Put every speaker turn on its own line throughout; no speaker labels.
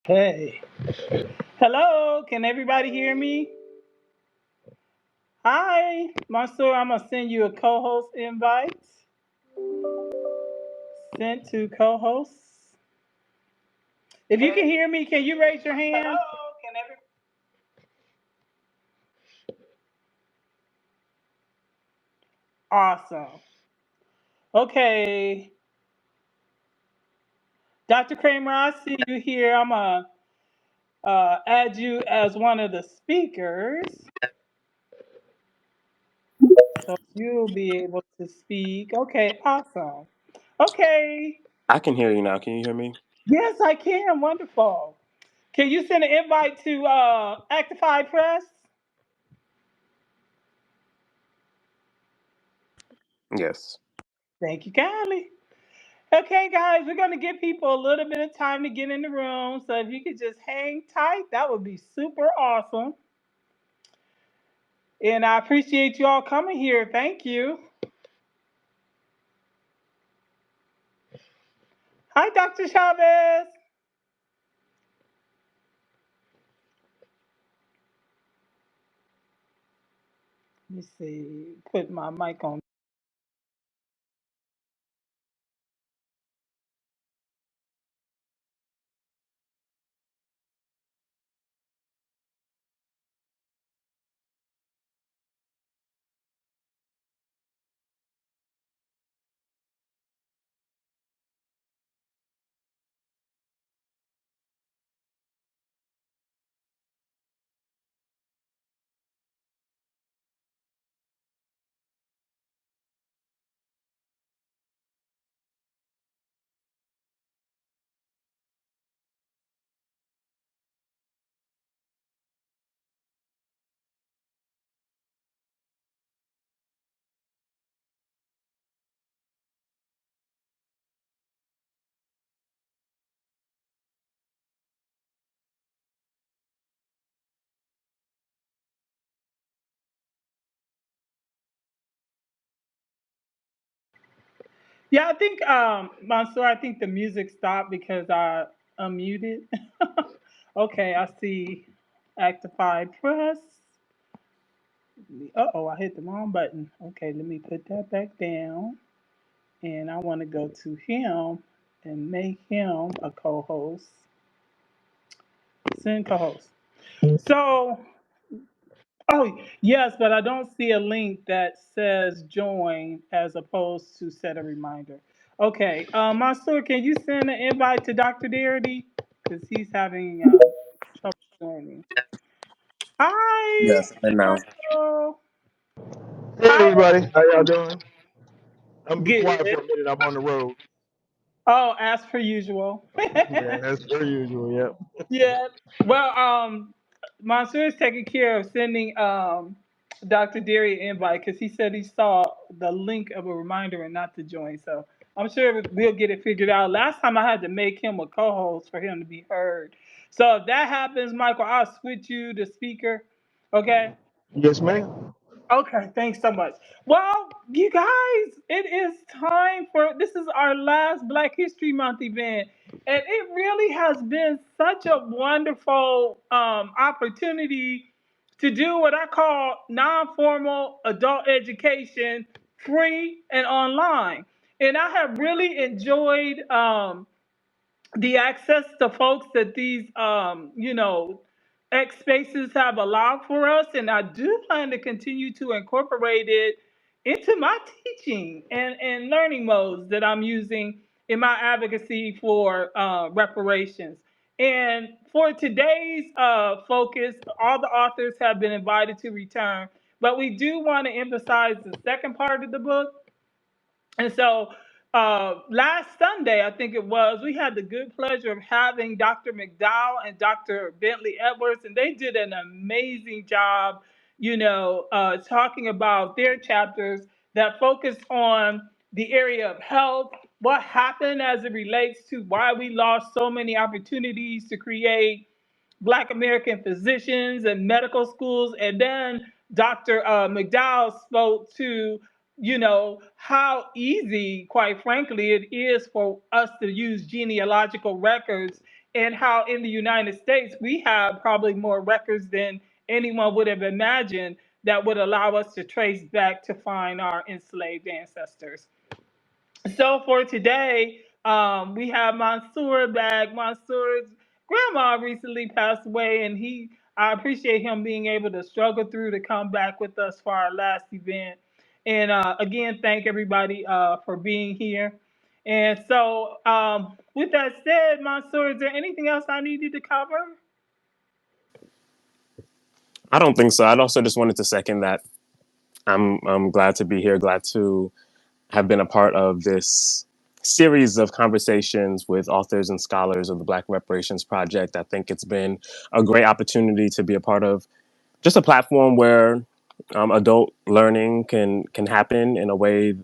Hey. Hello, can everybody hear me? Hi, Monsieur, I'm gonna send you a co-host invite. Sent to co-host. If you can hear me, can you raise your hand? Hello, can every Awesome. Okay. Dr. Kramer, I see you here. I'm gonna add you as one of the speakers. So you'll be able to speak. Okay, awesome. Okay.
I can hear you now. Can you hear me?
Yes, I can. Wonderful. Can you send an invite to Actify Press?
Yes.
Thank you kindly. Okay, guys, we're going to give people a little bit of time to get in the room. So if you could just hang tight, that would be super awesome. And I appreciate you all coming here. Thank you. Hi, Dr. Chavez. Let me see. Put my mic on. Yeah, I think, Mansour, I think the music stopped because I unmuted. Okay, I see Actify Press. Uh-oh, I hit the wrong button. Okay, let me put that back down. And I want to go to him and make him a co-host. Send co-host. So, oh, yes, but I don't see a link that says join as opposed to set a reminder. Okay, Mansour, can you send an invite to Dr. Darity? Because he's having trouble joining. Hi,
Yes. And now.
Mansour.
Hey
Hi.
everybody, how y'all doing? I'm gonna be quiet
Good.
for a minute. I'm on the road.
Oh, as per usual.
Yeah, as per usual. Yep.
Yeah. Well, Monsieur is taking care of sending Dr. Derry an invite because he said he saw the link of a reminder and not to join. So I'm sure we'll get it figured out. Last time I had to make him a co-host for him to be heard. So if that happens, Michael, I'll switch you to speaker. Okay.
Yes, ma'am.
Okay, thanks so much. Well, you guys, it is time for this is our last Black History Month event. And it really has been such a wonderful opportunity to do what I call non-formal adult education, free and online. And I have really enjoyed the access to folks that these X spaces have allowed for us, and I do plan to continue to incorporate it into my teaching and learning modes that I'm using in my advocacy for reparations. And for today's focus, all the authors have been invited to return, but we do want to emphasize the second part of the book. And so last Sunday, I think it was, we had the good pleasure of having Dr. McDowell and Dr. Bentley Edwards, and they did an amazing job, talking about their chapters that focused on the area of health, what happened as it relates to why we lost so many opportunities to create Black American physicians and medical schools. And then Dr. McDowell spoke to, how easy, quite frankly, it is for us to use genealogical records and how in the United States we have probably more records than anyone would have imagined that would allow us to trace back to find our enslaved ancestors. So for today, we have Mansour back. Mansour's grandma recently passed away, and I appreciate him being able to struggle through to come back with us for our last event. And again, thank everybody for being here. And so, with that said, Mansour, is there anything else I need you to cover?
I don't think so. I'd also just wanted to second that. I'm glad to be here. Glad to have been a part of this series of conversations with authors and scholars of the Black Reparations Project. I think it's been a great opportunity to be a part of just a platform where adult learning can happen in a way,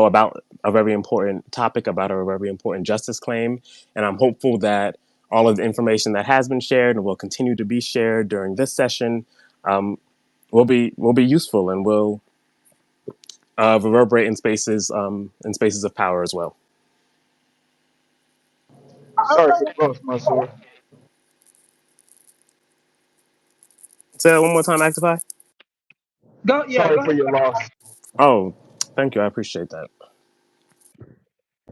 about a very important topic, about a very important justice claim. And I'm hopeful that all of the information that has been shared and will continue to be shared during this session um, will be useful and will reverberate in spaces of power as well.
Sorry for the loss, Mansour.
Say that one more time, Actify.
Go, yeah,
Sorry
go
for
ahead.
your loss.
Oh, thank you. I appreciate that.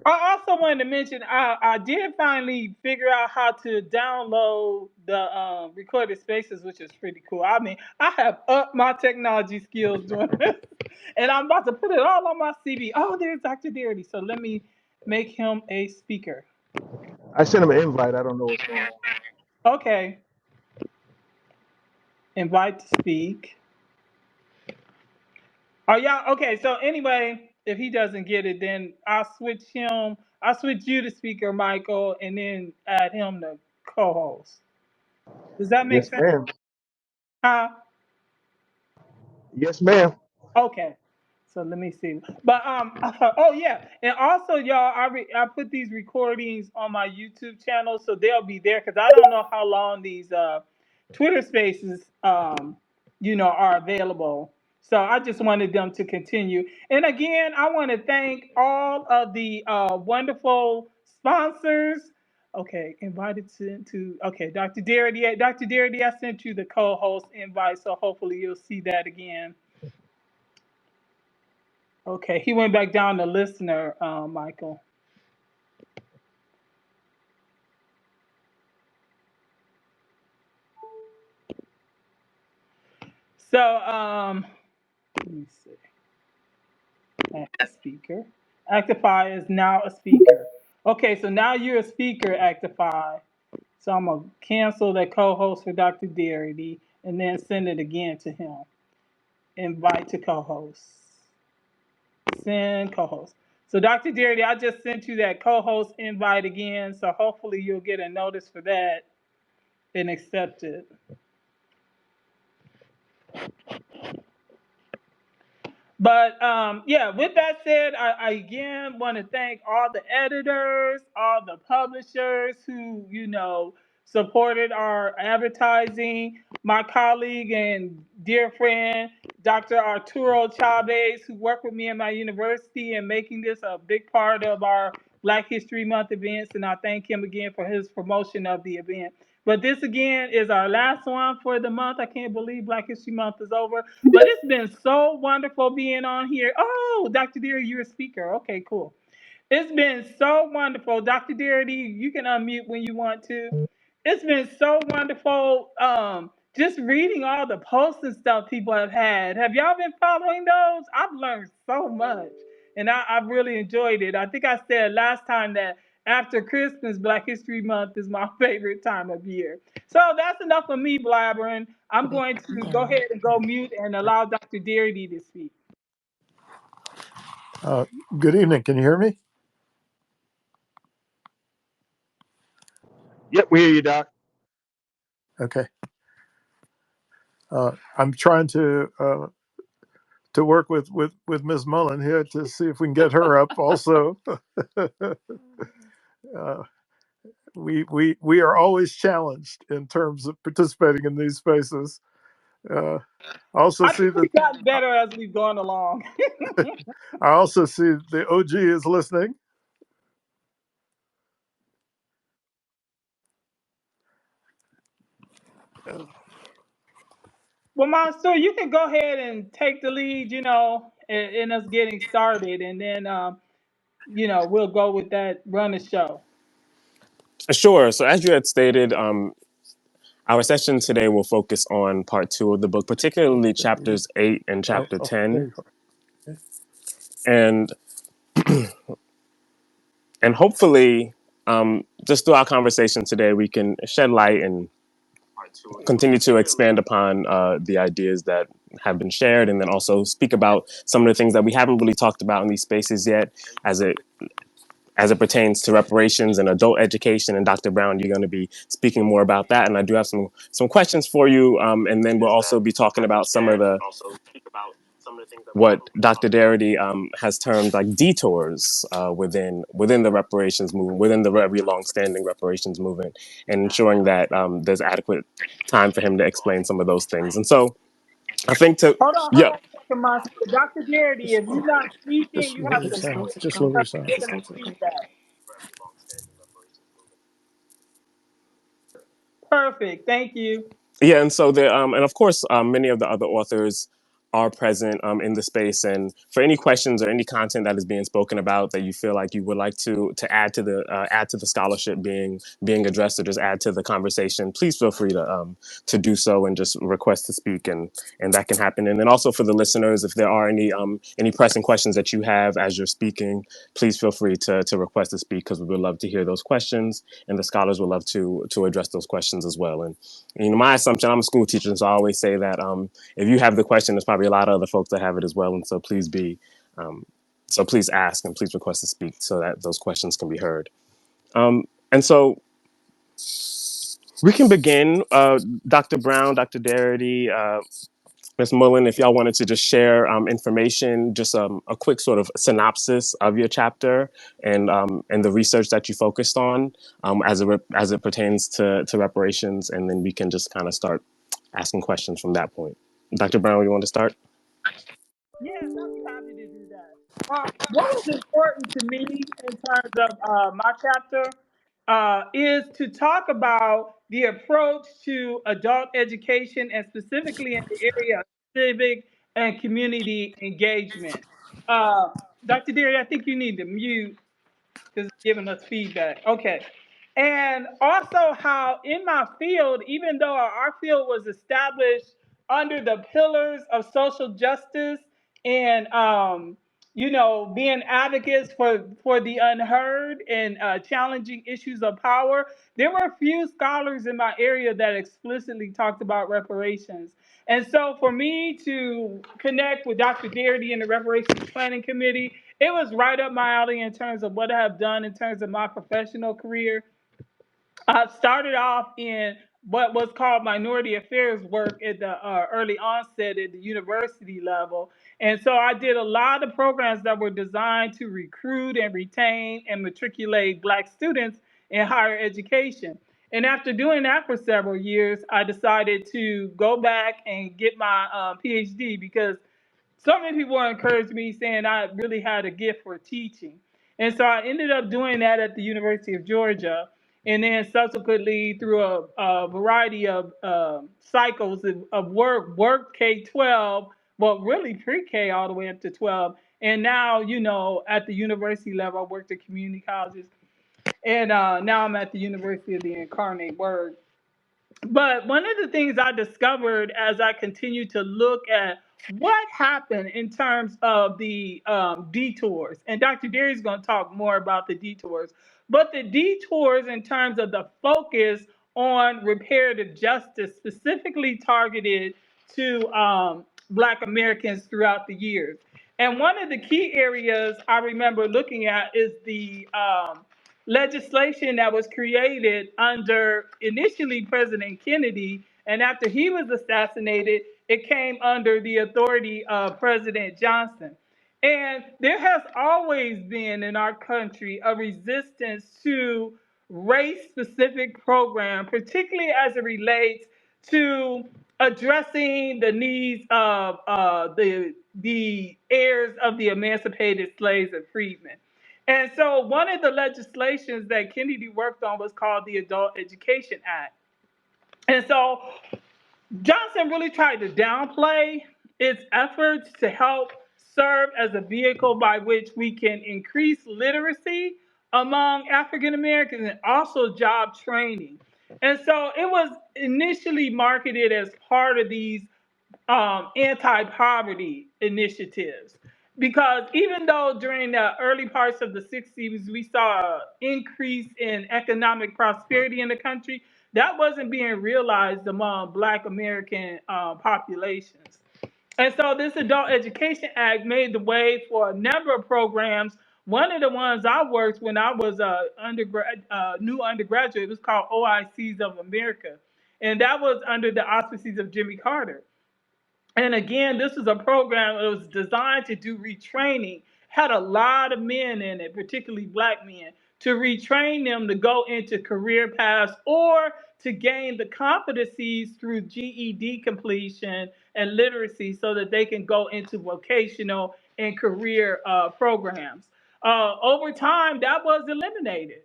I also wanted to mention I did finally figure out how to download the recorded spaces, which is pretty cool. I mean, I have upped my technology skills doing this, and I'm about to put it all on my CV. Oh, there's Dr. Darity. So let me make him a speaker.
Okay. I sent him an invite. I don't know what's going on.
Okay, invite to speak. Oh yeah, okay. So anyway, if he doesn't get it, then I'll switch him. I'll switch you to speaker, Michael, and then add him to co-host. Does that make
Yes,
sense?
ma'am.
Huh?
Yes, ma'am.
Okay. So let me see. But oh yeah, and also y'all, I put these recordings on my YouTube channel, so they'll be there because I don't know how long these Twitter Spaces are available. So I just wanted them to continue. And again, I want to thank all of the wonderful sponsors. Okay, invited to okay, Dr. Darity. Dr. Darity, I sent you the co-host invite, so hopefully you'll see that again. Okay, he went back down to listener, Michael. So, let me see. Add a speaker. Actify is now a speaker. Okay, so now you're a speaker, Actify. So I'm gonna cancel that co-host for Dr. Darity and then send it again to him. Invite to co-host. Send co-host. So Dr. Darity, I just sent you that co-host invite again. So hopefully you'll get a notice for that and accept it. But yeah, with that said, I again want to thank all the editors, all the publishers who, supported our advertising, my colleague and dear friend, Dr. Arturo Chavez, who worked with me in my university and making this a big part of our Black History Month events. And I thank him again for his promotion of the event. But this again is our last one for the month. I can't believe Black History Month is over. But it's been so wonderful being on here. Oh, Dr. Deere, you're a speaker. Okay, cool. It's been so wonderful. Dr. Darity, you can unmute when you want to. It's been so wonderful just reading all the posts and stuff people have had. Have y'all been following those? I've learned so much. And I've really enjoyed it. I think I said last time that after Christmas, Black History Month is my favorite time of year. So that's enough of me blabbering. I'm going to go ahead and go mute and allow Dr. Darity to speak.
Uh, Good evening. Can you hear me?
Yep, we hear you, Doc.
Okay. I'm trying to work with Ms. Mullen here to see if we can get her up. Also, uh, we are always challenged in terms of participating in these spaces. I also
I
see
think
that
we've gotten better as we've gone along.
I also see the OG is listening.
Well, Monsieur, you can go ahead and take the lead, in us getting started, and then, we'll go with that, run the show.
Sure. So, as you had stated, our session today will focus on part two of the book, particularly chapters 8 and
Oh,
chapter
oh, there
10.
you are. Okay.
And hopefully, just through our conversation today, we can shed light and continue to expand upon the ideas that have been shared, and then also speak about some of the things that we haven't really talked about in these spaces yet, as it pertains to reparations and adult education. And Dr. Brown, you're going to be speaking more about that. And I do have some questions for you, and then we'll also be talking about some of the what Dr. Darity has termed like detours within the reparations movement, within the very long-standing reparations movement, and ensuring that there's adequate time for him to explain some of those things. And so I think to
Hold
yeah.
on a second, Monsieur. Dr. Garrity,
Just,
if you're not speaking,
just
you
lower
have
your
to
sound.
mute it
Just lower your
because
sound.
we're getting feedback. Perfect. Thank you.
Yeah, and so and of course, many of the other authors are present in the space. And for any questions or any content that is being spoken about that you feel like you would like to add to the scholarship being addressed, or just add to the conversation, please feel free to do so and just request to speak, and that can happen. And then also for the listeners, if there are any pressing questions that you have as you're speaking, please feel free to request to speak, because we would love to hear those questions, and the scholars would love to address those questions as well. And my assumption, I'm a school teacher, so I always say that if you have the question, there's probably a lot of other folks that have it as well. And so um, please ask and please request to speak so that those questions can be heard. And so we can begin. Dr. Brown, Dr. Darity, Ms. Mullen, if y'all wanted to just share information, just a quick sort of synopsis of your chapter, and the research that you focused on, as it pertains to reparations, and then we can just kind of start asking questions from that point. Dr. Brown, you want to start?
Yes, I'll be happy to do that. What was important to me in terms of my chapter is to talk about the approach to adult education, and specifically in the area of civic and community engagement. Uh, Dr. Deary, I think you need to mute because it's giving us feedback. Okay. And also how in my field, even though our field was established under the pillars of social justice and being advocates for the unheard and challenging issues of power, there were few scholars in my area that explicitly talked about reparations. And so for me to connect with Dr. Darity and the Reparations Planning Committee, it was right up my alley in terms of what I have done in terms of my professional career. I started off in what was called minority affairs work at the early onset at the university level. And so I did a lot of programs that were designed to recruit and retain and matriculate Black students in higher education. And after doing that for several years, I decided to go back and get my PhD because so many people encouraged me saying I really had a gift for teaching. And so I ended up doing that at the University of Georgia. And then subsequently, through a variety of cycles of work K 12, well, really pre K all the way up to 12. And now, at the university level, I worked at community colleges. And now I'm at the University of the Incarnate Word. But one of the things I discovered as I continued to look at what happened in terms of the detours, and Dr. Derry is going to talk more about the detours, but the detours in terms of the focus on reparative justice, specifically targeted to Black Americans throughout the years. And one of the key areas I remember looking at is the legislation that was created under initially President Kennedy, and after he was assassinated, it came under the authority of President Johnson. And there has always been in our country a resistance to race specific program, particularly as it relates to addressing the needs of the heirs of the emancipated slaves and freedmen. And so one of the legislations that Kennedy worked on was called the Adult Education Act. And so Johnson really tried to downplay its efforts to help serve as a vehicle by which we can increase literacy among African Americans and also job training. And so it was initially marketed as part of these anti-poverty initiatives. Because even though during the early parts of the 60s we saw an increase in economic prosperity in the country, that wasn't being realized among Black American populations. And so this Adult Education Act made the way for a number of programs. One of the ones I worked when I was a new undergraduate was called OICs of America, and that was under the auspices of Jimmy Carter. And again, this is a program that was designed to do retraining, had a lot of men in it, particularly Black men, to retrain them to go into career paths or to gain the competencies through GED completion and literacy so that they can go into vocational and career programs. Over time, that was eliminated.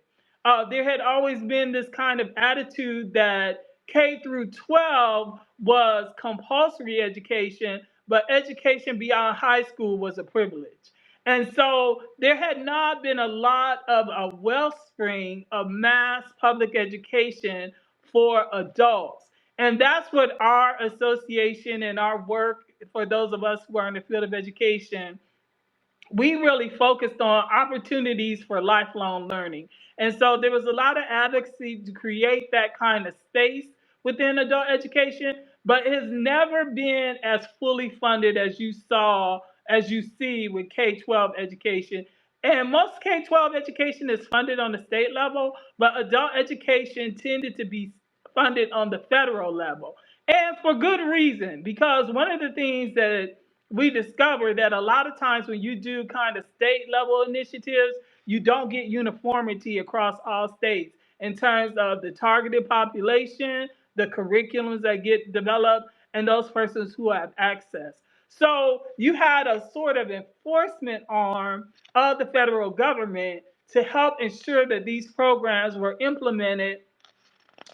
There had always been this kind of attitude that K through 12 was compulsory education, but education beyond high school was a privilege. And so there had not been a lot of a wellspring of mass public education for adults. And that's what our association and our work, for those of us who are in the field of education, we really focused on opportunities for lifelong learning. And so there was a lot of advocacy to create that kind of space within adult education, but it has never been as fully funded as you see with K 12 education. And most K 12 education is funded on the state level, but adult education tended to be funded on the federal level. And for good reason, because one of the things that we discovered that a lot of times when you do kind of state level initiatives, you don't get uniformity across all states in terms of the targeted population, the curriculums that get developed, and those persons who have access. So you had a sort of enforcement arm of the federal government to help ensure that these programs were implemented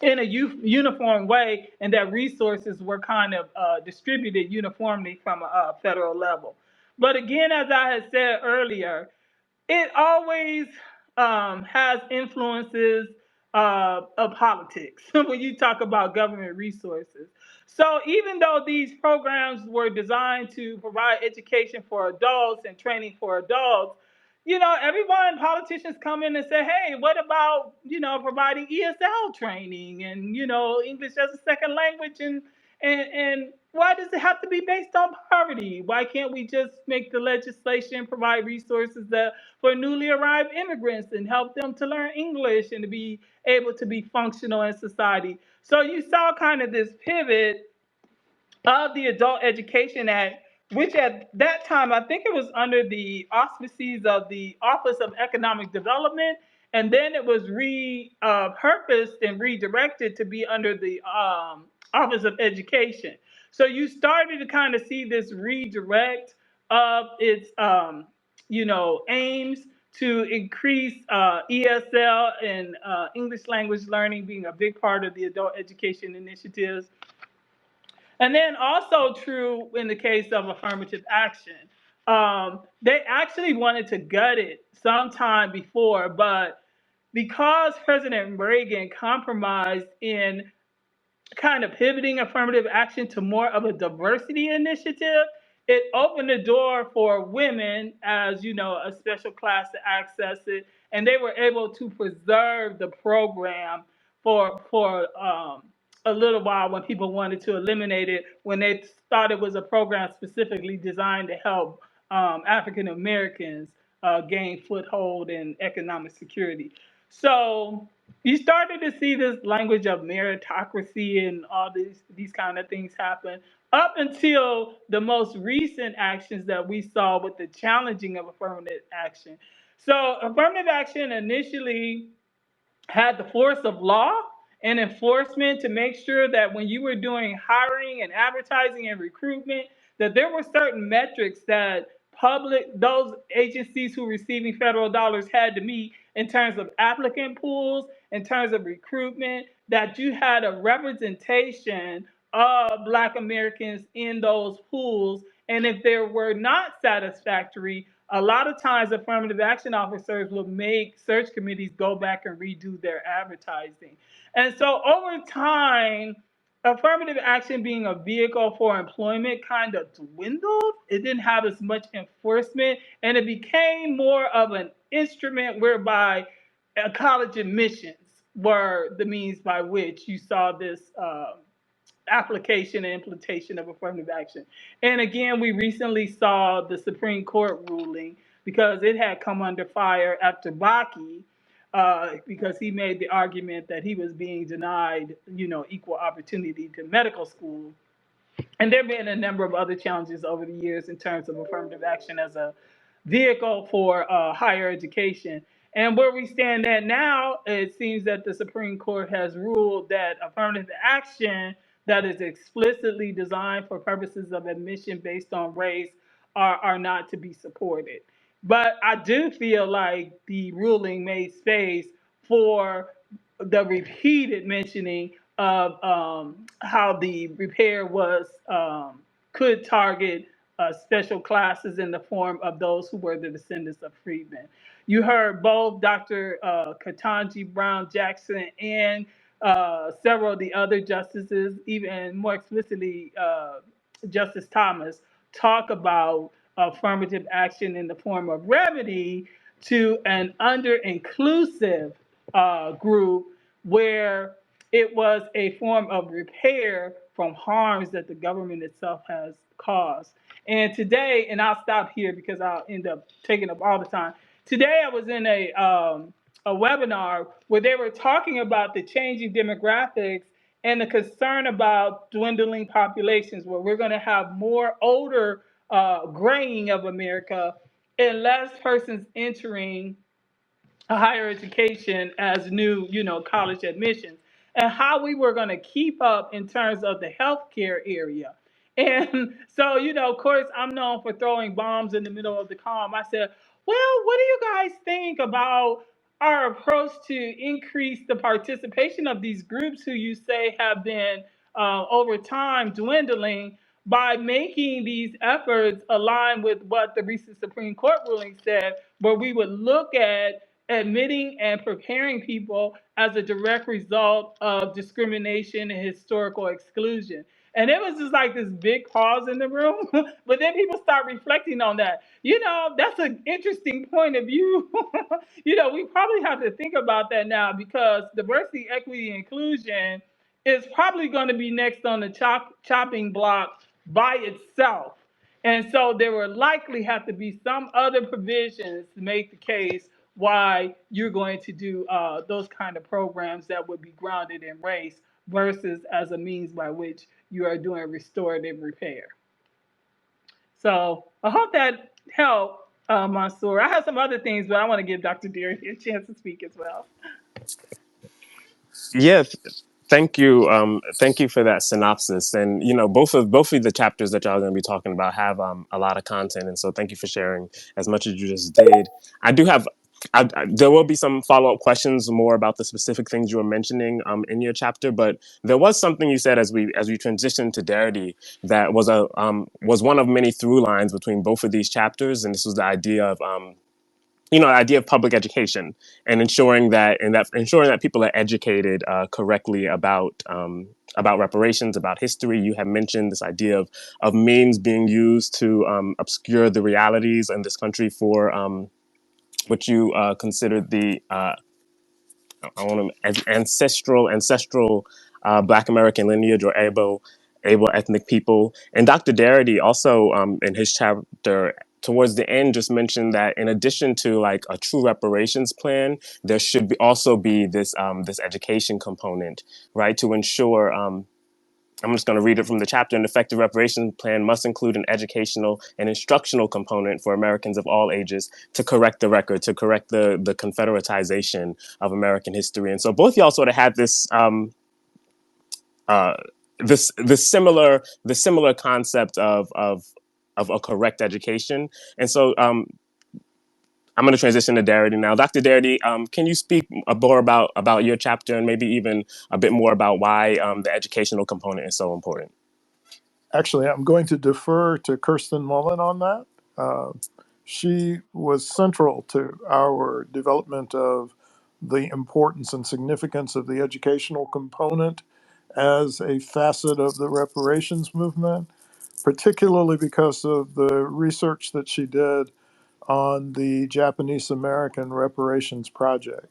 in a uniform way and that resources were kind of distributed uniformly from a federal level. But again, as I had said earlier, it always has influences of politics when you talk about government resources. So even though these programs were designed to provide education for adults and training for adults, everyone, politicians come in and say, hey, what about, providing ESL training and, English as a second language and why does it have to be based on poverty? Why can't we just make the legislation provide resources that for newly arrived immigrants and help them to learn English and to be able to be functional in society? So you saw kind of this pivot of the Adult Education Act, which at that time I think it was under the auspices of the Office of Economic Development, and then it was repurposed and redirected to be under the Office of Education. So you started to kind of see this redirect of its aims to increase ESL and English language learning being a big part of the adult education initiatives. And then also true in the case of affirmative action. They actually wanted to gut it sometime before, but because President Reagan compromised in kind of pivoting affirmative action to more of a diversity initiative, it opened the door for women as a special class to access it, and they were able to preserve the program for a little while when people wanted to eliminate it when they thought it was a program specifically designed to help African Americans gain foothold in economic security. So you started to see this language of meritocracy and all these kind of things happen up until the most recent actions that we saw with the challenging of affirmative action. So affirmative action initially had the force of law and enforcement to make sure that when you were doing hiring and advertising and recruitment, that there were certain metrics that those agencies who were receiving federal dollars had to meet in terms of applicant pools in terms of recruitment, that you had a representation of Black Americans in those pools. And if they were not satisfactory, a lot of times affirmative action officers will make search committees go back and redo their advertising. And so over time, affirmative action being a vehicle for employment kind of dwindled. It didn't have as much enforcement, and it became more of an instrument whereby college admissions were the means by which you saw this application and implementation of affirmative action. And again, we recently saw the Supreme Court ruling because it had come under fire after Bakke, because he made the argument that he was being denied, equal opportunity to medical school. And there have been a number of other challenges over the years in terms of affirmative action as a vehicle for higher education. And where we stand at now, it seems that the Supreme Court has ruled that affirmative action that is explicitly designed for purposes of admission based on race are not to be supported. But I do feel like the ruling made space for the repeated mentioning of how the repair was could target special classes in the form of those who were the descendants of freedmen. You heard both Dr. Ketanji Brown Jackson and several of the other justices, even more explicitly Justice Thomas, talk about affirmative action in the form of remedy to an under-inclusive group where it was a form of repair from harms that the government itself has caused. And today, and I'll stop here because I'll end up taking up all the time. Today, I was in a webinar where they were talking about the changing demographics and the concern about dwindling populations, where we're going to have more older graying of America and less persons entering a higher education as new, college admissions, and how we were going to keep up in terms of the healthcare area. And so, of course, I'm known for throwing bombs in the middle of the calm. I said, well, what do you guys think about our approach to increase the participation of these groups who you say have been over time dwindling by making these efforts align with what the recent Supreme Court ruling said, where we would look at admitting and preparing people as a direct result of discrimination and historical exclusion. And it was just like this big pause in the room. But then people start reflecting on that. That's an interesting point of view. We probably have to think about that now because diversity, equity, and inclusion is probably going to be next on the chopping block by itself. And so there will likely have to be some other provisions to make the case why you're going to do those kind of programs that would be grounded in race versus as a means by which you are doing restorative repair. So I hope that helped, Mansour. I have some other things, but I want to give Dr. Deary a chance to speak as well.
Yeah, thank you for that synopsis. And both of the chapters that y'all are going to be talking about have a lot of content, and so thank you for sharing as much as you just did. I do have. There will be some follow-up questions more about the specific things you were mentioning in your chapter, but there was something you said as we transitioned to Darity that was one of many through lines between both of these chapters, and this was the idea of idea of public education and ensuring that people are educated correctly about reparations, about history. You have mentioned this idea of memes being used to obscure the realities in this country for what you considered the I want to ancestral Black American lineage or able ethnic people. And Dr. Darity also in his chapter towards the end just mentioned that in addition to like a true reparations plan, there should also be this education component, right, to ensure. I'm just going to read it from the chapter. An effective reparations plan must include an educational and instructional component for Americans of all ages to correct the record, to correct the Confederatization of American history. And so both y'all sort of had uh, this similar concept of a correct education. And so I'm going to transition to Darity now. Dr. Darity, can you speak more about your chapter and maybe even a bit more about why the educational component is so important?
Actually, I'm going to defer to Kirsten Mullen on that. Uh, she was central to our development of the importance and significance of the educational component as a facet of the reparations movement, particularly because of the research that she did on the Japanese American Reparations Project.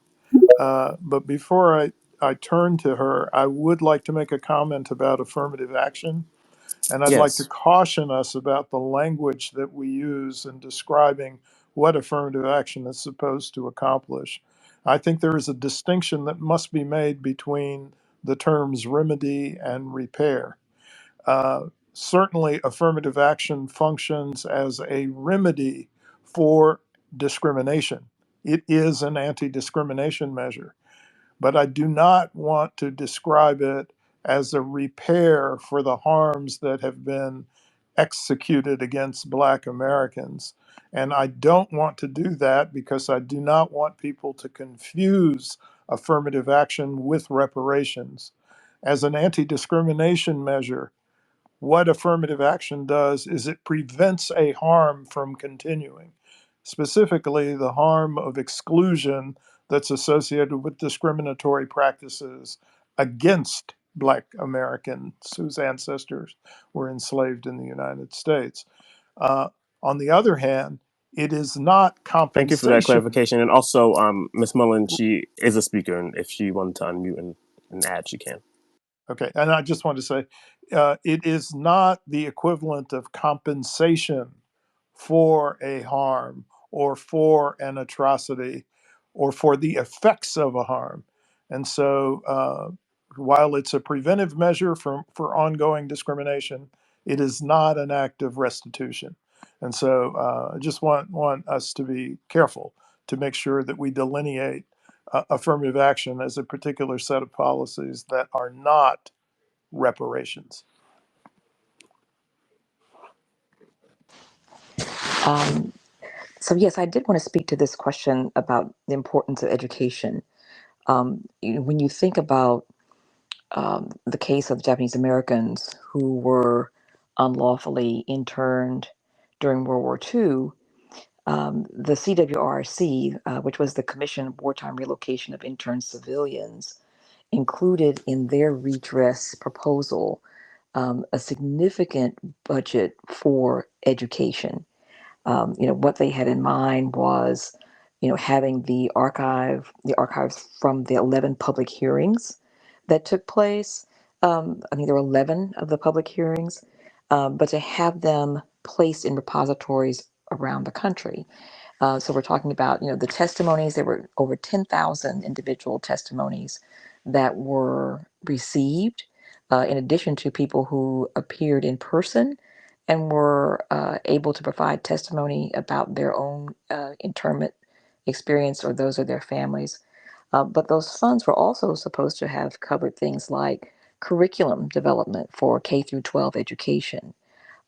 But before I turn to her, I would like to make a comment about affirmative action. And I'd like to
Yes.
caution us about the language that we use in describing what affirmative action is supposed to accomplish. I think there is a distinction that must be made between the terms remedy and repair. Certainly, affirmative action functions as a remedy for discrimination. It is an anti discrimination measure, but I do not want to describe it as a repair for the harms that have been executed against Black Americans. And I don't want to do that because I do not want people to confuse affirmative action with reparations. As an anti discrimination measure, what affirmative action does is it prevents a harm from continuing, specifically the harm of exclusion that's associated with discriminatory practices against Black Americans whose ancestors were enslaved in the United States. Uh, on the other hand, it is not
Thank you for that
compensation.
clarification. And also, Ms. Mullen, she is a speaker, and if she wanted to unmute and add, she can.
Okay, and I just want to say it is not the equivalent of compensation for a harm or for an atrocity or for the effects of a harm. And so, while it's a preventive measure for ongoing discrimination, it is not an act of restitution. And so, I just want us to be careful to make sure that we delineate affirmative action as a particular set of policies that are not reparations.
Um, so yes, I did want to speak to this question about the importance of education. When you think about the case of the Japanese Americans who were unlawfully interned during World War II, the CWRC, which was the Commission of Wartime Relocation of Interned Civilians, included in their redress proposal a significant budget for education. What they had in mind was, having the archives from the 11 public hearings that took place. I think there were 11 of the public hearings, but to have them placed in repositories around the country. So we're talking about, the testimonies. There were over 10,000 individual testimonies that were received, in addition to people who appeared in person and were able to provide testimony about their own internment experience or those of their families. But those funds were also supposed to have covered things like curriculum development for K through 12 education,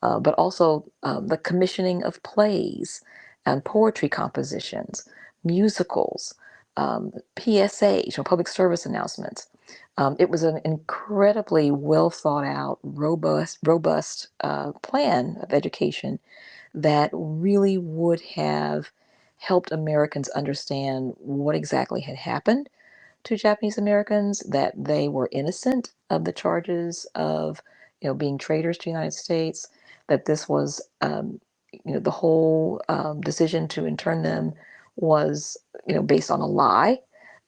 but also the commissioning of plays and poetry compositions, musicals, PSAs, or public service announcements. It was an incredibly well thought out, robust plan of education that really would have helped Americans understand what exactly had happened to Japanese Americans, that they were innocent of the charges of, being traitors to the United States, that this was, the whole decision to intern them was, based on a lie,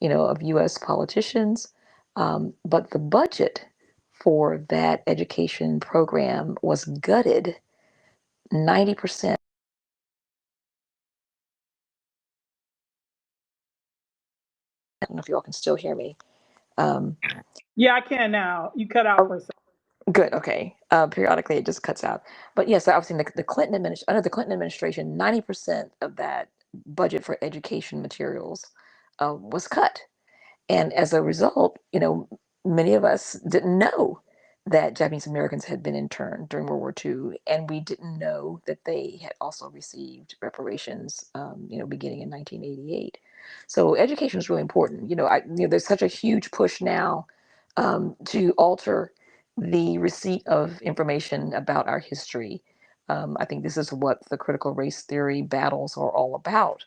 of U.S. politicians. But the budget for that education program was gutted 90%. I don't know if you all can still hear me. Um,
Yeah, I can now. You cut out for a second.
Good. Okay. Periodically, it just cuts out. But yes, obviously, the Clinton administration, under the Clinton administration, 90% of that budget for education materials was cut, and as a result, many of us didn't know that Japanese Americans had been interned during World War II, and we didn't know that they had also received reparations, beginning in 1988. So education is really important. There's such a huge push now to alter the receipt of information about our history. I think this is what the critical race theory battles are all about.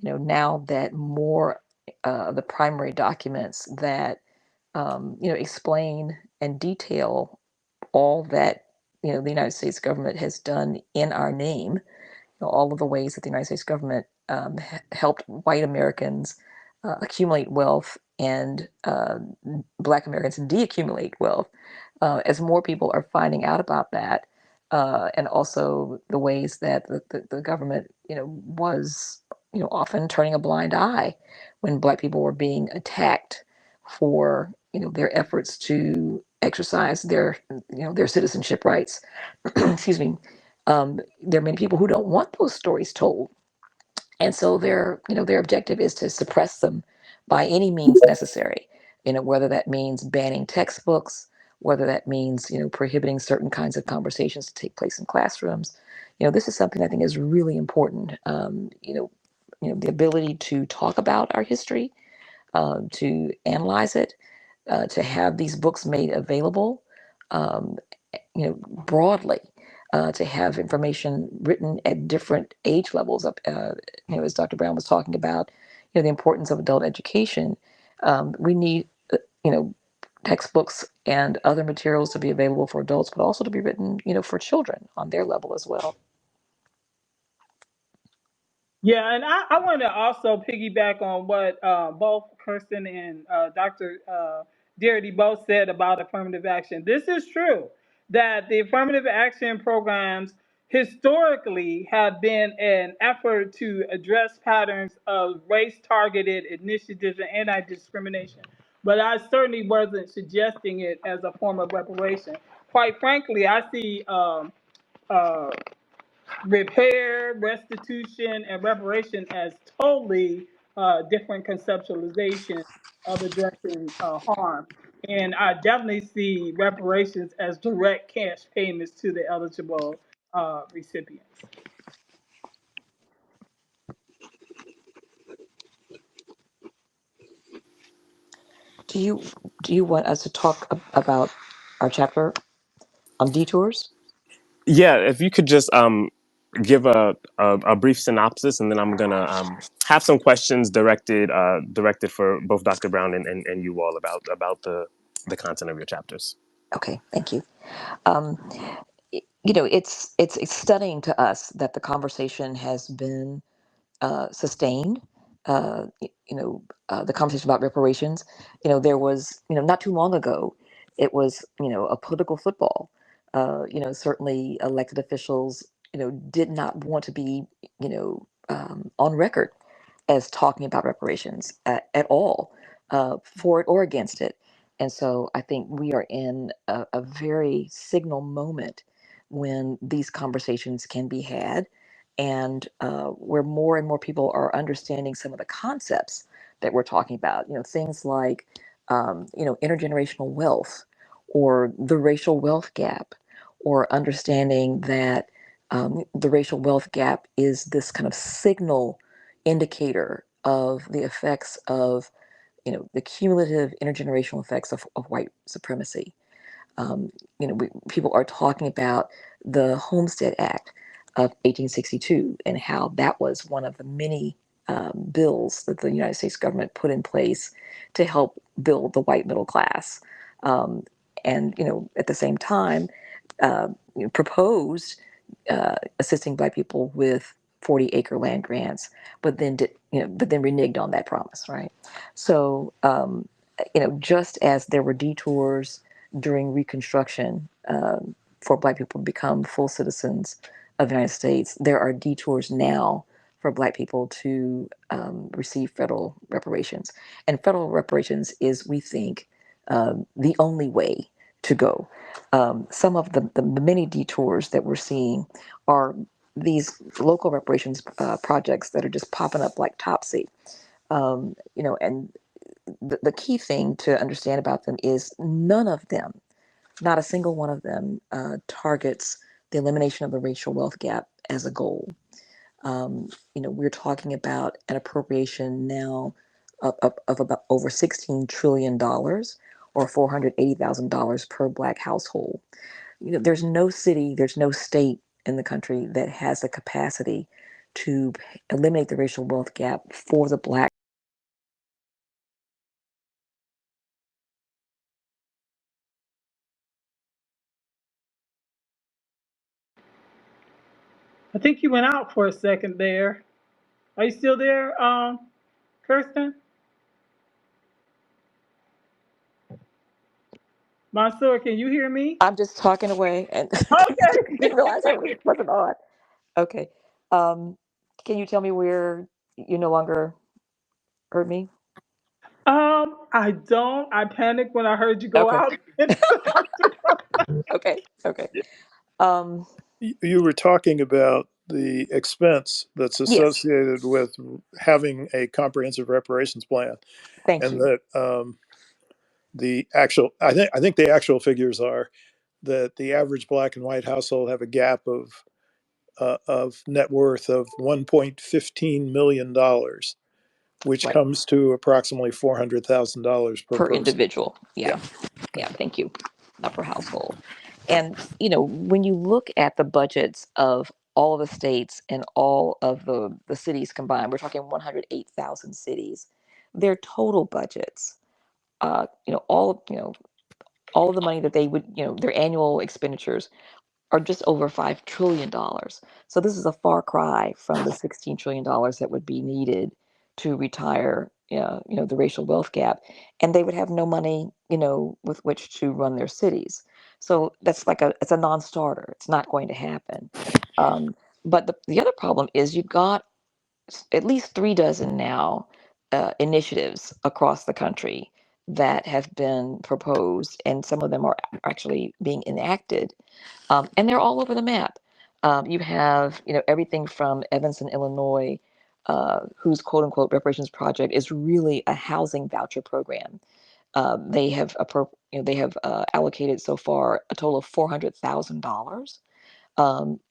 Now that more of the primary documents that explain and detail all that the United States government has done in our name, all of the ways that the United States government helped white Americans accumulate wealth and Black Americans deaccumulate wealth. As more people are finding out about that, and also the ways that the government, was, often turning a blind eye when Black people were being attacked for, their efforts to exercise their citizenship rights. Excuse me. There are many people who don't want those stories told, and so their objective is to suppress them by any means necessary. Whether that means banning textbooks, whether that means prohibiting certain kinds of conversations to take place in classrooms. This is something I think is really important. The ability to talk about our history, to analyze it, to have these books made available, um, broadly, to have information written at different age levels. Up, as Dr. Brown was talking about, the importance of adult education. We need, textbooks and other materials to be available for adults, but also to be written, for children on their level as well.
Yeah, and I want to also piggyback on what both Kirsten and Dr. Darity both said about affirmative action. This is true that the affirmative action programs historically have been an effort to address patterns of race targeted initiatives and anti discrimination. But I certainly wasn't suggesting it as a form of reparation. Quite frankly, I see uh, repair, restitution, and reparation as totally different conceptualization of addressing harm. And I definitely see reparations as direct cash payments to the eligible recipients.
Do you do you want us to talk about our chapter on detours?
Yeah, if you could just give a brief synopsis, and then I'm gonna have some questions directed for both Dr. Brown and you all about the content of your chapters.
Okay, thank you. Um, it's stunning to us that the conversation has been sustained. The conversation about reparations. There was, not too long ago, it was, a political football. Certainly elected officials, did not want to be, on record as talking about reparations at all, for it or against it. And so I think we are in a very signal moment when these conversations can be had, and where more and more people are understanding some of the concepts that we're talking about. Things like intergenerational wealth, or the racial wealth gap, or understanding that the racial wealth gap is this kind of signal indicator of the effects of the cumulative intergenerational effects of white supremacy. People are talking about the Homestead Act of 1862 and how that was one of the many bills that the United States government put in place to help build the white middle class. Um, and at the same time, proposed assisting Black people with 40-acre land grants, but then reneged on that promise, right? So, just as there were detours during Reconstruction for Black people to become full citizens of the United States, there are detours now for Black people to receive federal reparations. And federal reparations is, we think, the only way to go. Some of the many detours that we're seeing are these local reparations projects that are just popping up like topsy. And the key thing to understand about them is none of them Not a single one of them targets the elimination of the racial wealth gap as a goal. We're talking about an appropriation now of about over $16 trillion, or $480,000 per Black household. There's no city, there's no state in the country that has the capacity to eliminate the racial wealth gap for the Black.
I think you went out for a second there. Are you still there, Kirsten? Mansoor, can you hear me?
I'm just talking away and
Okay.
didn't realize I wasn't on. Okay. Um, can you tell me where you no longer heard me?
I don't. I panicked when I heard you go
Okay.
out into the bathroom.
Okay. Okay. Um,
You were talking about the expense that's
yes.
associated with having a comprehensive reparations plan,
Thank
and
you.
that the actual I think the actual figures are that the average black and white household have a gap of net worth of $1.15 million, which
Right.
comes to approximately $400,000 per
Per
person.
individual.
Yeah.
Yeah. Yeah. Thank you. Not per household. And, when you look at the budgets of all of the states and all of the cities combined, we're talking 108,000 cities, their total budgets, all of the money that they would, their annual expenditures are just over $5 trillion. So this is a far cry from the $16 trillion that would be needed to retire, the racial wealth gap, and they would have no money, with which to run their cities. So that's it's a non-starter. It's not going to happen. Um, but the other problem is you've got at least 3 dozen now initiatives across the country that have been proposed, and some of them are actually being enacted, and they're all over the map. You have, everything from Evanston, Illinois, whose quote unquote reparations project is really a housing voucher program. They have allocated so far a total of $400,000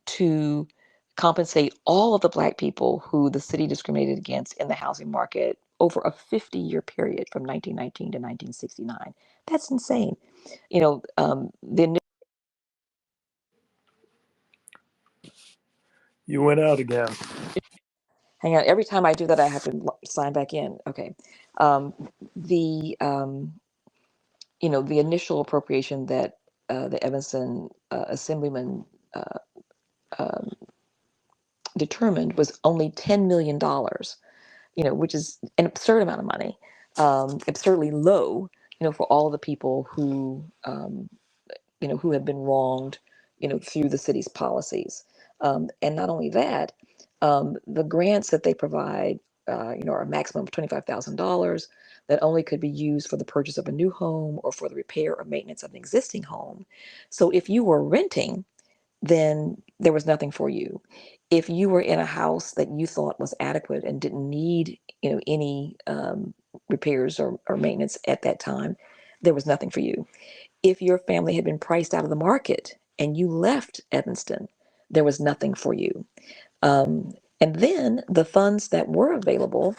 to compensate all of the Black people who the city discriminated against in the housing market over a 50-year period from 1919 to 1969. That's insane. The
You went out again.
Hang on. Every time I do that, I have to sign back in. Okay. Um, the the initial appropriation that the Evanston Assemblyman uh, um, determined was only $10 million. Which is an absurd amount of money, absurdly low. For all of the people who have been wronged, through the city's policies. And not only that, the grants that they provide, are a maximum of $25,000 that only could be used for the purchase of a new home or for the repair or maintenance of an existing home. So if you were renting, then there was nothing for you. If you were in a house that you thought was adequate and didn't need, any repairs or maintenance at that time, there was nothing for you. If your family had been priced out of the market and you left Evanston, there was nothing for you. And then the funds that were available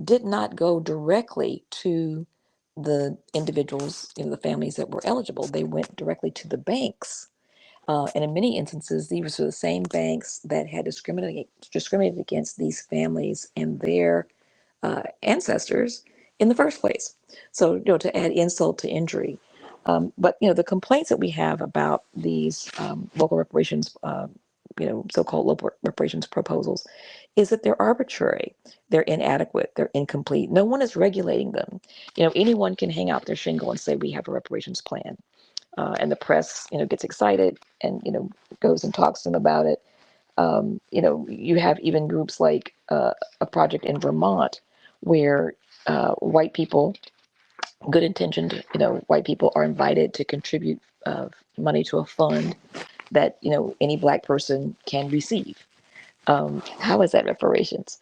did not go directly to the individuals, the families that were eligible. They went directly to the banks. And in many instances, these were the same banks that had discriminated against these families and their ancestors in the first place. So, to add insult to injury. But the complaints that we have about these local reparations, so-called local reparations proposals, is that they're arbitrary, they're inadequate, they're incomplete. No one is regulating them. Anyone can hang out their shingle and say we have a reparations plan, and the press, gets excited and goes and talks to them about it. You have even groups like a project in Vermont where white people, good intentioned, white people are invited to contribute money to a fund that any black person can receive. How is that reparations?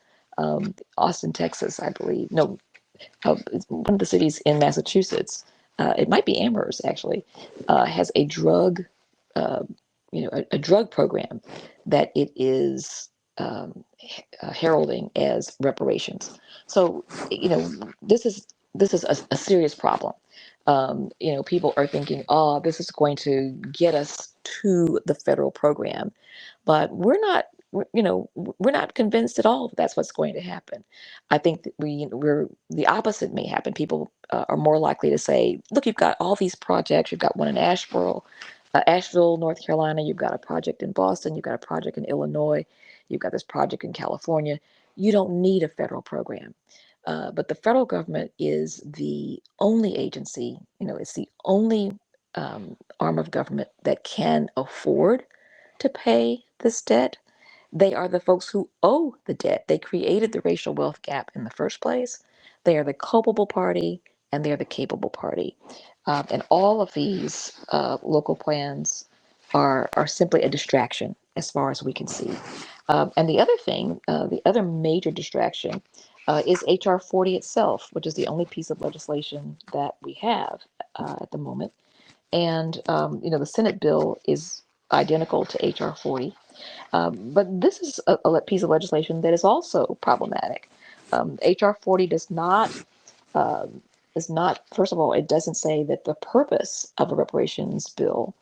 Austin, Texas, I believe. No, it's one of the cities in Massachusetts. it might be Amherst actually, has a drug, uh, a drug program that it is heralding as reparations. So, this is a serious problem. People are thinking, oh, this is going to get us to the federal program, but we're not convinced at all that that's what's going to happen. I think that we're the opposite may happen. People are more likely to say, look, you've got all these projects. You've got one in Asheville, North Carolina. You've got a project in Boston. You've got a project in Illinois. You've got this project in California. You don't need a federal program. But the federal government is the only agency, it's the only arm of government that can afford to pay this debt. They are the folks who owe the debt. They created the racial wealth gap in the first place. They are the culpable party and they're the capable party. And all of these local plans are simply a distraction as far as we can see. And the other thing, the other major distraction is HR 40 itself, which is the only piece of legislation that we have at the moment. And, the Senate bill is identical to HR 40. But this is a piece of legislation that is also problematic. HR 40 is not, first of all, it doesn't say that the purpose of a reparations bill,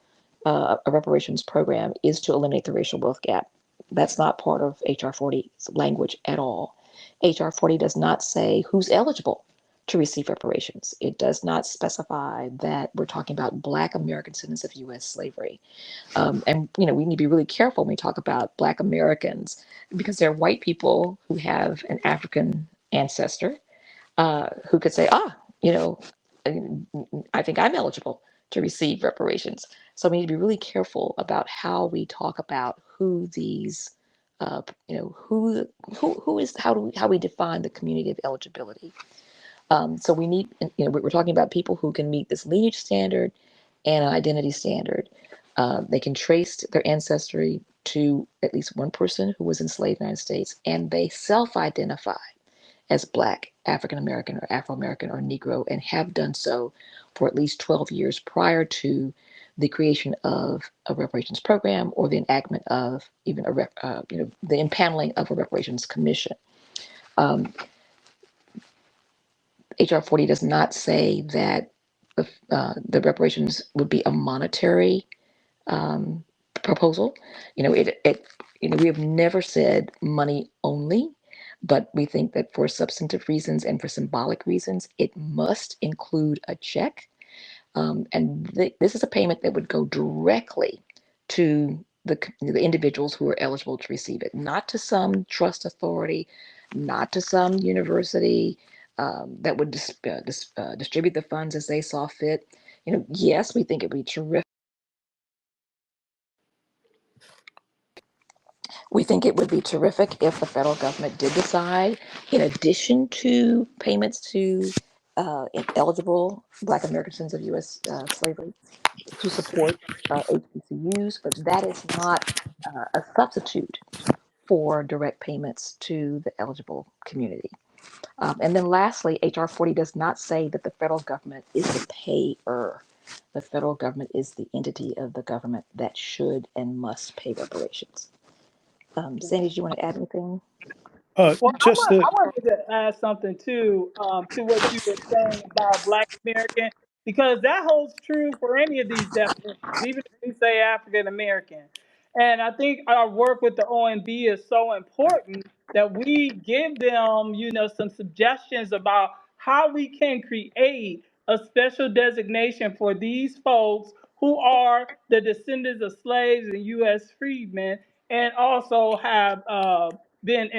a reparations program, is to eliminate the racial wealth gap. That's not part of HR 40's language at all. HR 40 does not say who's eligible to receive reparations. It does not specify that we're talking about Black American citizens of U.S. slavery. And we need to be really careful when we talk about Black Americans because they're white people who have an African ancestor who could say, you know, I think I'm eligible to receive reparations. So we need to be really careful about how we talk about who these, who is how we define the community of eligibility. So we need, we're talking about people who can meet this lineage standard and an identity standard. They can trace their ancestry to at least one person who was enslaved in the United States, and they self-identify as Black, African American, or Afro American, or Negro, and have done so for at least 12 years prior to the creation of a reparations program or the enactment of even the impaneling of a reparations commission. Um, HR 40 does not say that the reparations would be a monetary um, proposal. We have never said money only, but we think that for substantive reasons and for symbolic reasons, it must include a check. And this is a payment that would go directly to the individuals who are eligible to receive it, not to some trust authority, not to some university that would distribute the funds as they saw fit. Yes, we think it'd be terrific. We think it would be terrific if the federal government did decide, in addition to payments to eligible Black American citizens of U.S. Slavery, to support HBCUs, but that is not a substitute for direct payments to the eligible community. And then lastly, HR 40 does not say that the federal government is the payer. The federal government is the entity of the government that should and must pay reparations. Sandy, do you want to add anything?
Well,
Just that,
I wanted to add something too to what you were saying about Black American, because that holds true for any of these definitions, even if we say African American. And I think our work with the OMB is so important that we give them, some suggestions about how we can create a special designation for these folks who are the descendants of slaves and U.S. freedmen, and also have been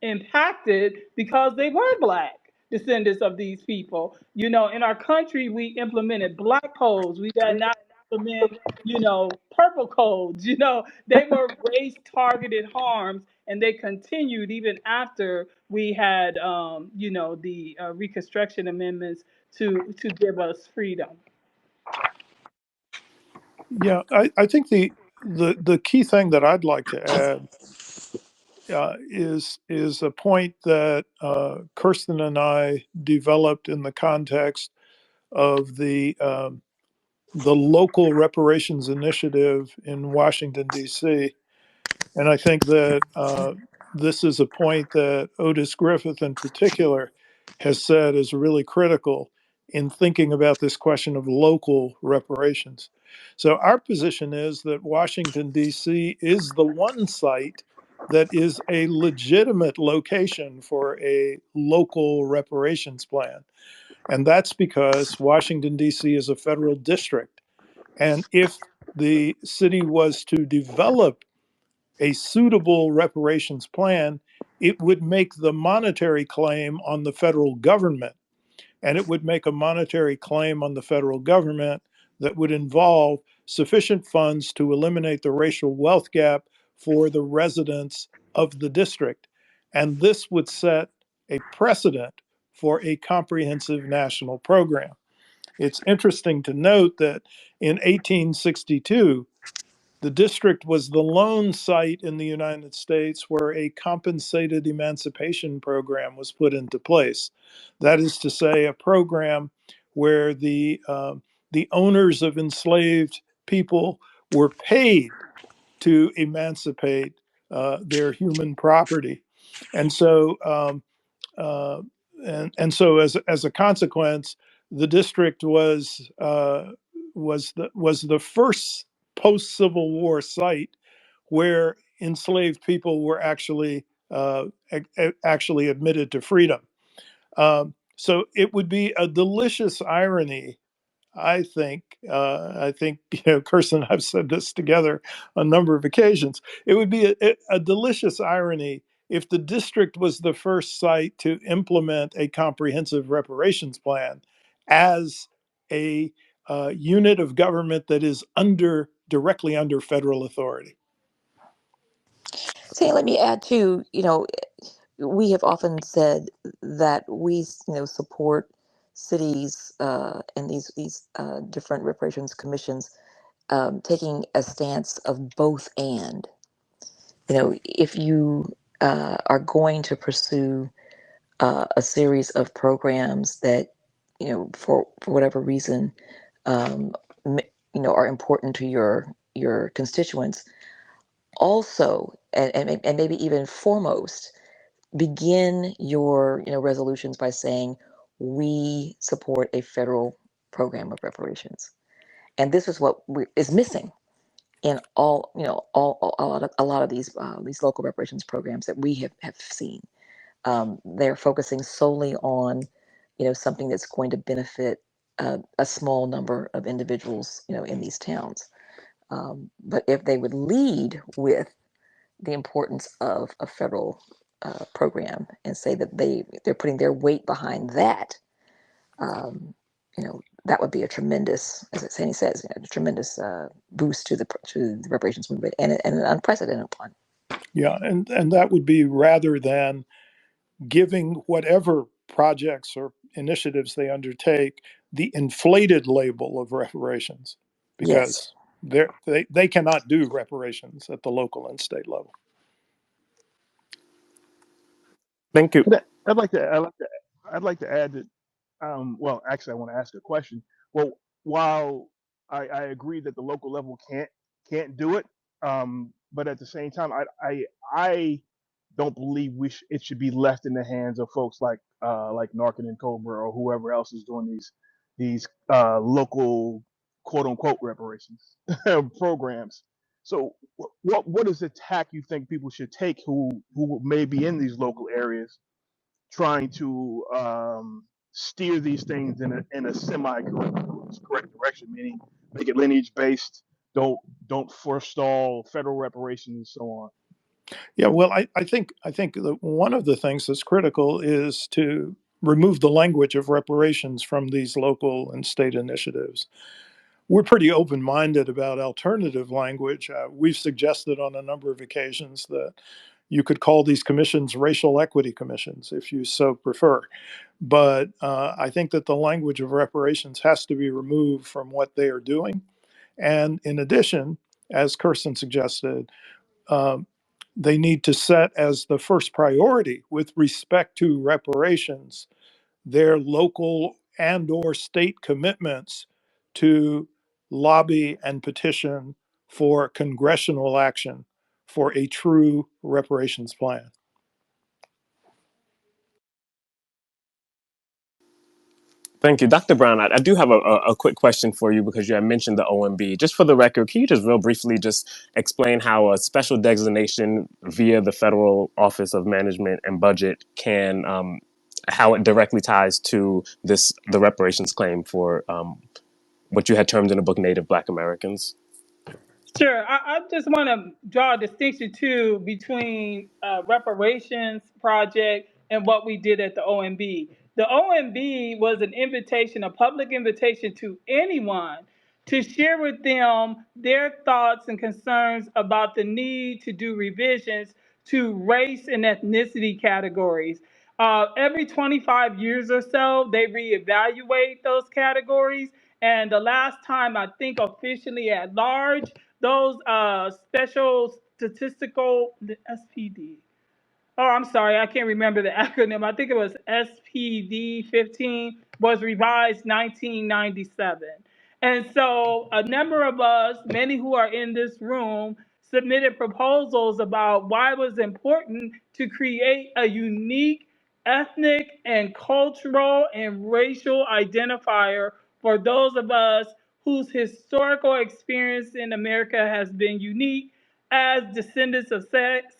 impacted because they were Black descendants of these people. In our country, we implemented Black codes. We did not implement, purple codes. They were race targeted harms, and they continued even after we had, the Reconstruction Amendments to give us freedom.
yeah, I think the key thing that I'd like to add is a point that Kirsten and I developed in the context of the local reparations initiative in Washington, D.C. And I think that this is a point that Otis Griffith, in particular, has said is really critical in thinking about this question of local reparations. So, our position is that Washington, D.C. is the one site that is a legitimate location for a local reparations plan. And that's because Washington, D.C. is a federal district. And if the city was to develop a suitable reparations plan, it would make the monetary claim on the federal government. And it would make a monetary claim on the federal government that would involve sufficient funds to eliminate the racial wealth gap for the residents of the district. And this would set a precedent for a comprehensive national program. It's interesting to note that in 1862, the district was the lone site in the United States where a compensated emancipation program was put into place. That is to say, a program where the owners of enslaved people were paid to emancipate their human property. And so uh, and so as a consequence, the district was the first post Civil War site where enslaved people were actually admitted to freedom. So it would be a delicious irony, I think, Kirsten and I've said this together on a number of occasions. It would be a delicious irony if the district was the first site to implement a comprehensive reparations plan as a unit of government that is directly under federal authority.
See, let me add too, we have often said that we, support cities and these different reparations commissions taking a stance of both and. If you are going to pursue a series of programs that, for whatever reason, um, are important to your constituents, also, and maybe even foremost, begin your resolutions by saying we support a federal program of reparations, and this is what is missing in a lot of these local reparations programs that we have seen. They're focusing solely on something that's going to benefit a small number of individuals in these towns. But if they would lead with the importance of a federal program and say that they're putting their weight behind that, that would be a tremendous, as Sandy says, a tremendous boost to the reparations movement, and an unprecedented one.
Yeah, and that would be rather than giving whatever projects or initiatives they undertake the inflated label of reparations,
Yes.
because they cannot do reparations at the local and state level.
Thank you.
I'd like to add that. Well, actually, I want to ask a question. Well, while I agree that the local level can't do it, but at the same time, I don't believe it should be left in the hands of folks like Narcan and Cobra or whoever else is doing these local quote unquote reparations programs. So, what is the tack you think people should take who may be in these local areas trying to steer these things in a semi correct direction, meaning make it lineage based. Don't forestall federal reparations and so on.
Yeah, well, I think that one of the things that's critical is to remove the language of reparations from these local and state initiatives. We're pretty open-minded about alternative language. We've suggested on a number of occasions that you could call these commissions racial equity commissions if you so prefer. But I think that the language of reparations has to be removed from what they are doing. And in addition, as Kirsten suggested, um, they need to set as the first priority with respect to reparations their local and or state commitments to lobby and petition for congressional action for a true reparations plan.
Thank you. Dr. Brown, I do have a quick question for you because you had mentioned the OMB. Just for the record, can you just real briefly just explain how a special designation via the Federal Office of Management and Budget can, how it directly ties to the reparations claim for what you had termed in the book Native Black Americans?
Sure. I just want to draw a distinction too between reparations project and what we did at the OMB. The OMB was an invitation, a public invitation to anyone to share with them their thoughts and concerns about the need to do revisions to race and ethnicity categories. Every 25 years or so, they reevaluate those categories. And the last time I think officially at large, those special statistical, the SPD. Oh, I'm sorry, I can't remember the acronym. I think it was SPD 15, was revised 1997. And so a number of us, many who are in this room, submitted proposals about why it was important to create a unique ethnic and cultural and racial identifier for those of us whose historical experience in America has been unique as descendants of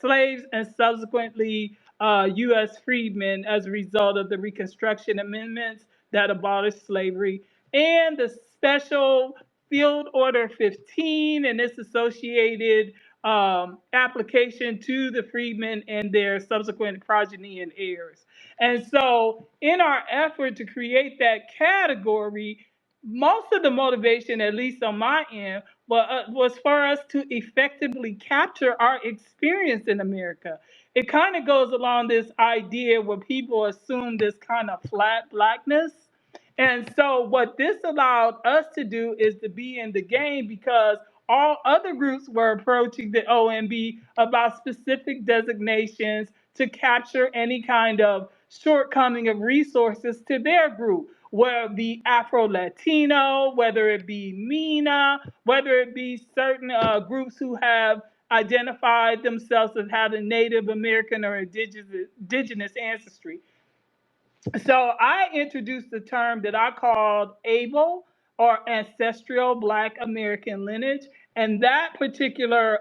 slaves and subsequently U.S. freedmen as a result of the Reconstruction Amendments that abolished slavery, and the special Field Order 15 and its associated application to the freedmen and their subsequent progeny and heirs. And so, in our effort to create that category, most of the motivation, at least on my end, was for us to effectively capture our experience in America. It kind of goes along this idea where people assume this kind of flat blackness. And so, what this allowed us to do is to be in the game because all other groups were approaching the OMB about specific designations to capture any kind of shortcoming of resources to their group, whether it be Afro Latino, whether it be MENA, whether it be certain groups who have identified themselves as having Native American or indigenous ancestry. So I introduced the term that I called ABLE, or Ancestral Black American Lineage. And that particular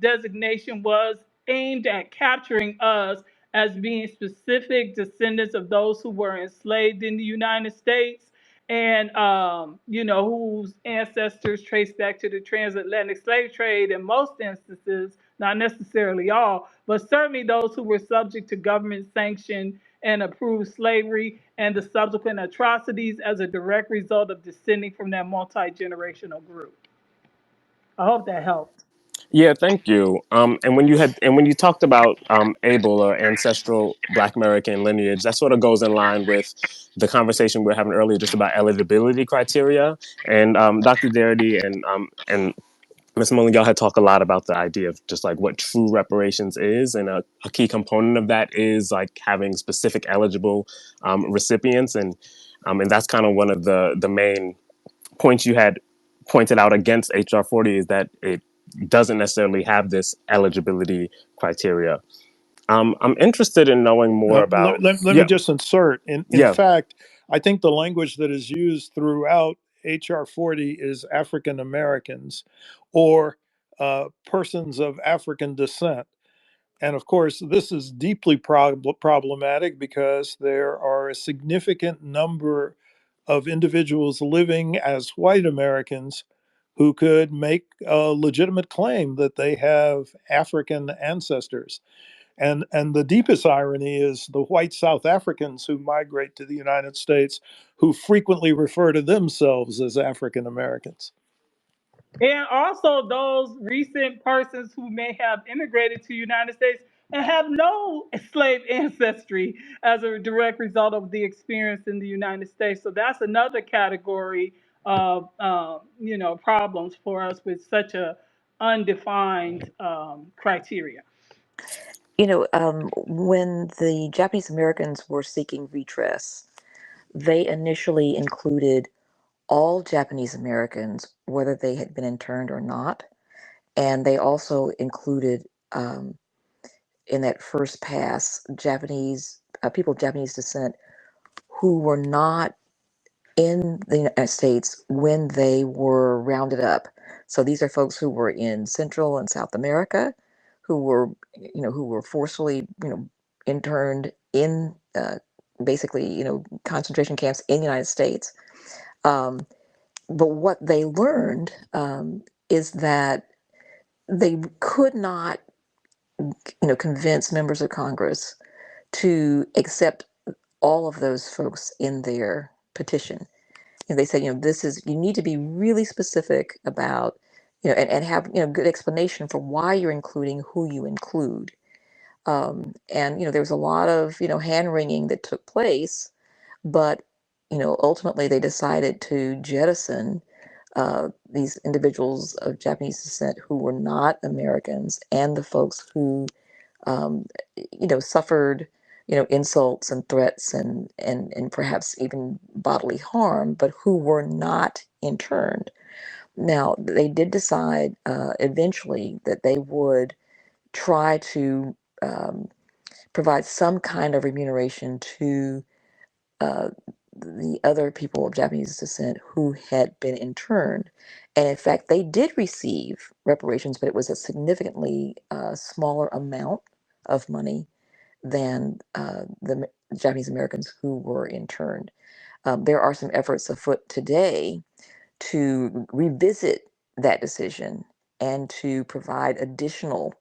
designation was aimed at capturing us as being specific descendants of those who were enslaved in the United States and whose ancestors trace back to the transatlantic slave trade in most instances, not necessarily all, but certainly those who were subject to government sanctioned and approved slavery and the subsequent atrocities as a direct result of descending from that multi-generational group. I hope that helped.
Yeah, thank you. And when you talked about ABLE or ancestral Black American lineage, that sort of goes in line with the conversation we were having earlier, just about eligibility criteria. And Dr. Darity and Ms. Mullen, y'all had talked a lot about the idea of just like what true reparations is, and a key component of that is like having specific eligible recipients, and that's kind of one of the main points you had pointed out against HR 40 is that it doesn't necessarily have this eligibility criteria. I'm interested in knowing more about.
Let me
Yeah,
just insert. In
yeah,
fact, I think the language that is used throughout HR 40 is African Americans or persons of African descent. And of course, this is deeply problematic because there are a significant number of individuals living as white Americans who could make a legitimate claim that they have African ancestors. And the deepest irony is the white South Africans who migrate to the United States who frequently refer to themselves as African Americans.
And also those recent persons who may have immigrated to the United States and have no slave ancestry as a direct result of the experience in the United States. So that's another category of problems for us with such a undefined criteria.
When the Japanese Americans were seeking redress, they initially included all Japanese Americans, whether they had been interned or not. And they also included, in that first pass, Japanese people of Japanese descent who were not in the United States when they were rounded up. So these are folks who were in Central and South America, who were forcefully, interned in, basically, concentration camps in the United States. Um, but what they learned, is that they could not, convince members of Congress to accept all of those folks in their petition. And they said, you need to be really specific about, and have, good explanation for why you're including who you include. And, there was a lot of, hand wringing that took place, but, ultimately they decided to jettison these individuals of Japanese descent who were not Americans, and the folks who, um, suffered, insults and threats, and perhaps even bodily harm, but who were not interned. Now, they did decide, eventually, that they would try to, provide some kind of remuneration to, uh, the other people of Japanese descent who had been interned. And in fact, they did receive reparations, but it was a significantly, smaller amount of money than, the Japanese Americans who were interned. There are some efforts afoot today to revisit that decision and to provide additional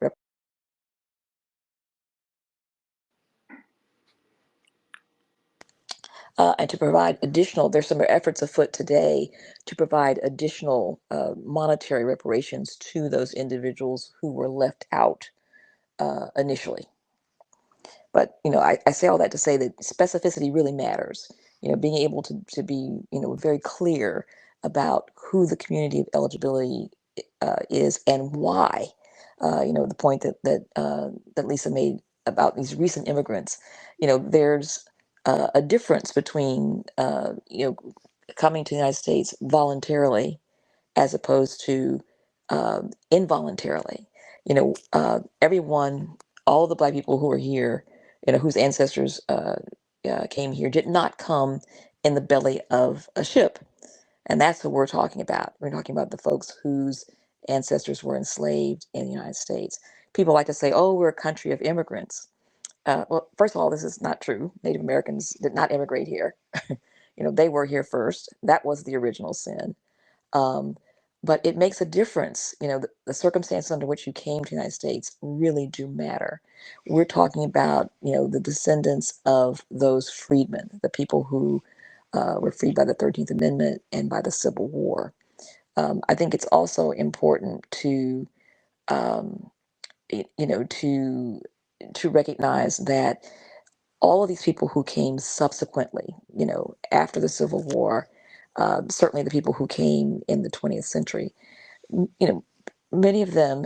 there's some efforts afoot today to provide additional, monetary reparations to those individuals who were left out, initially. But, I say all that to say that specificity really matters. Being able to be, very clear about who the community of eligibility, is, and why. The point that Lisa made about these recent immigrants. There's, a difference between, coming to the United States voluntarily as opposed to, involuntarily. Everyone, all the Black people who are here, whose ancestors, came here, did not come in the belly of a ship. And that's what we're talking about. We're talking about the folks whose ancestors were enslaved in the United States. People like to say, oh, we're a country of immigrants. Well, first of all, this is not true. Native Americans did not immigrate here. They were here first. That was the original sin. Um, but it makes a difference. The circumstances under which you came to the United States really do matter. We're talking about, the descendants of those freedmen, the people who, were freed by the 13th Amendment and by the Civil War. I think it's also important to, um, to recognize that all of these people who came subsequently, after the Civil War, certainly the people who came in the 20th century, you know, many of them,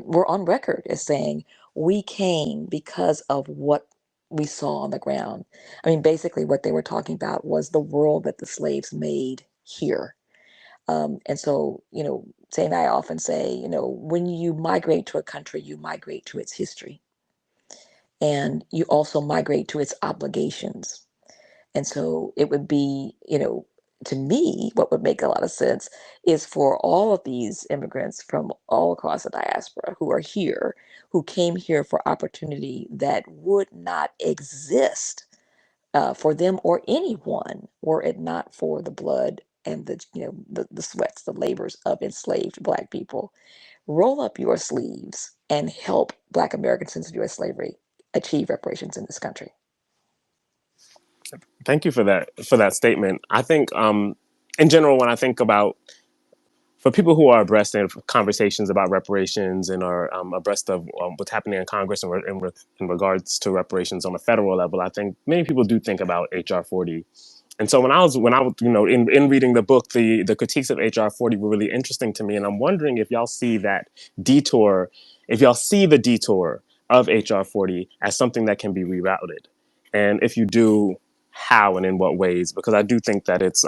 were on record as saying, we came because of what we saw on the ground. I mean, basically, what they were talking about was the world that the slaves made here. And so, Say and I often say, when you migrate to a country, you migrate to its history, and you also migrate to its obligations. And so it would be, to me, what would make a lot of sense is for all of these immigrants from all across the diaspora who are here, who came here for opportunity that would not exist, for them or anyone, were it not for the blood and the sweats, the labors of enslaved Black people. Roll up your sleeves and help Black Americans since U.S. slavery achieve reparations in this country.
Thank you for that statement. I think, in general, when I think about, for people who are abreast in conversations about reparations and are, abreast of, what's happening in Congress in regards to reparations on a federal level, I think many people do think about HR 40. And so when I was, in reading the book, the critiques of HR 40 were really interesting to me. And I'm wondering if y'all see that detour, if y'all see the detour of HR 40 as something that can be rerouted. And if you do, how and in what ways, because I do think that it's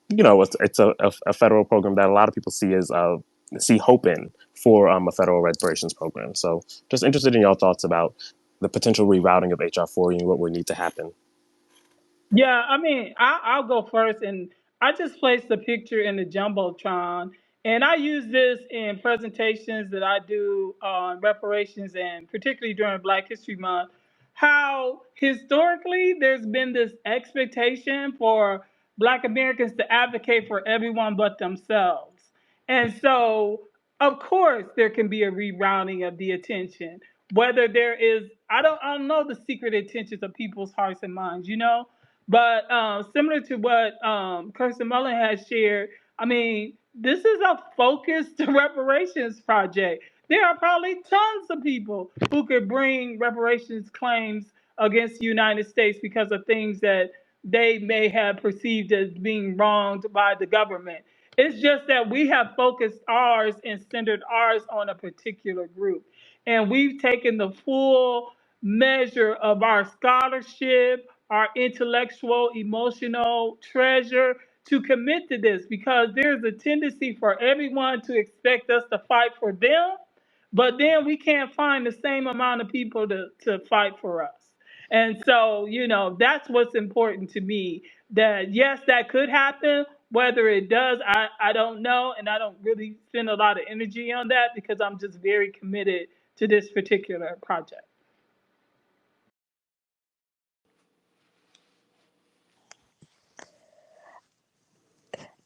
you know it's a federal program that a lot of people see as see hope in for a federal reparations program. So just interested in your thoughts about the potential rerouting of HR 40 and what would need to happen.
Yeah, I mean, I'll go first, and I just placed the picture in the jumbotron, and I use this in presentations that I do on reparations, and particularly during Black History Month. How historically there's been this expectation for Black Americans to advocate for everyone but themselves, and so of course there can be a rerouting of the attention. Whether there is, I don't know the secret intentions of people's hearts and minds, but similar to what Kirsten Mullen has shared, I mean, this is a focused reparations project. There are probably tons of people who could bring reparations claims against the United States because of things that they may have perceived as being wronged by the government. It's just that we have focused ours and centered ours on a particular group. And we've taken the full measure of our scholarship, our intellectual, emotional treasure to commit to this because there's a tendency for everyone to expect us to fight for them, but then we can't find the same amount of people to fight for us. And so, that's what's important to me. That yes, that could happen. Whether it does, I don't know. And I don't really spend a lot of energy on that because I'm just very committed to this particular project.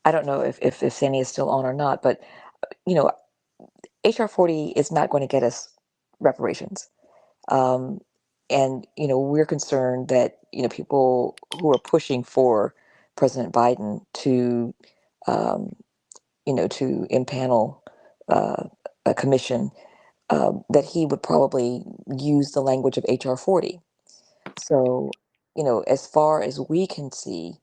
I don't know if Sandy is still on or not, but you know, HR 40 is not going to get us reparations. Um, and we're concerned that people who are pushing for President Biden to um, to impanel uh, a commission, that he would probably use the language of HR 40. So, as far as we can see,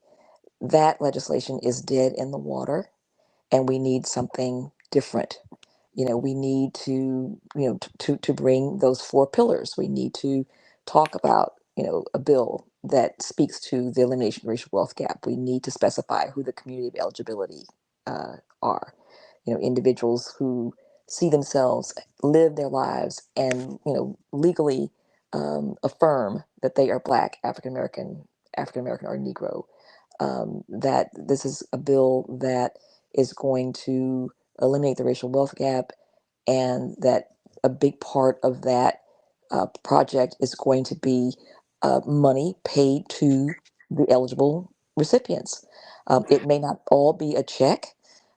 that legislation is dead in the water, and we need something different. We need to to bring those four pillars. We need to talk about a bill that speaks to the elimination of the racial wealth gap. We need to specify who the community of eligibility are. Individuals who see themselves, live their lives, and legally affirm that they are Black, African American, or Negro. That this is a bill that is going to eliminate the racial wealth gap, and that a big part of that project is going to be money paid to the eligible recipients. It may not all be a check.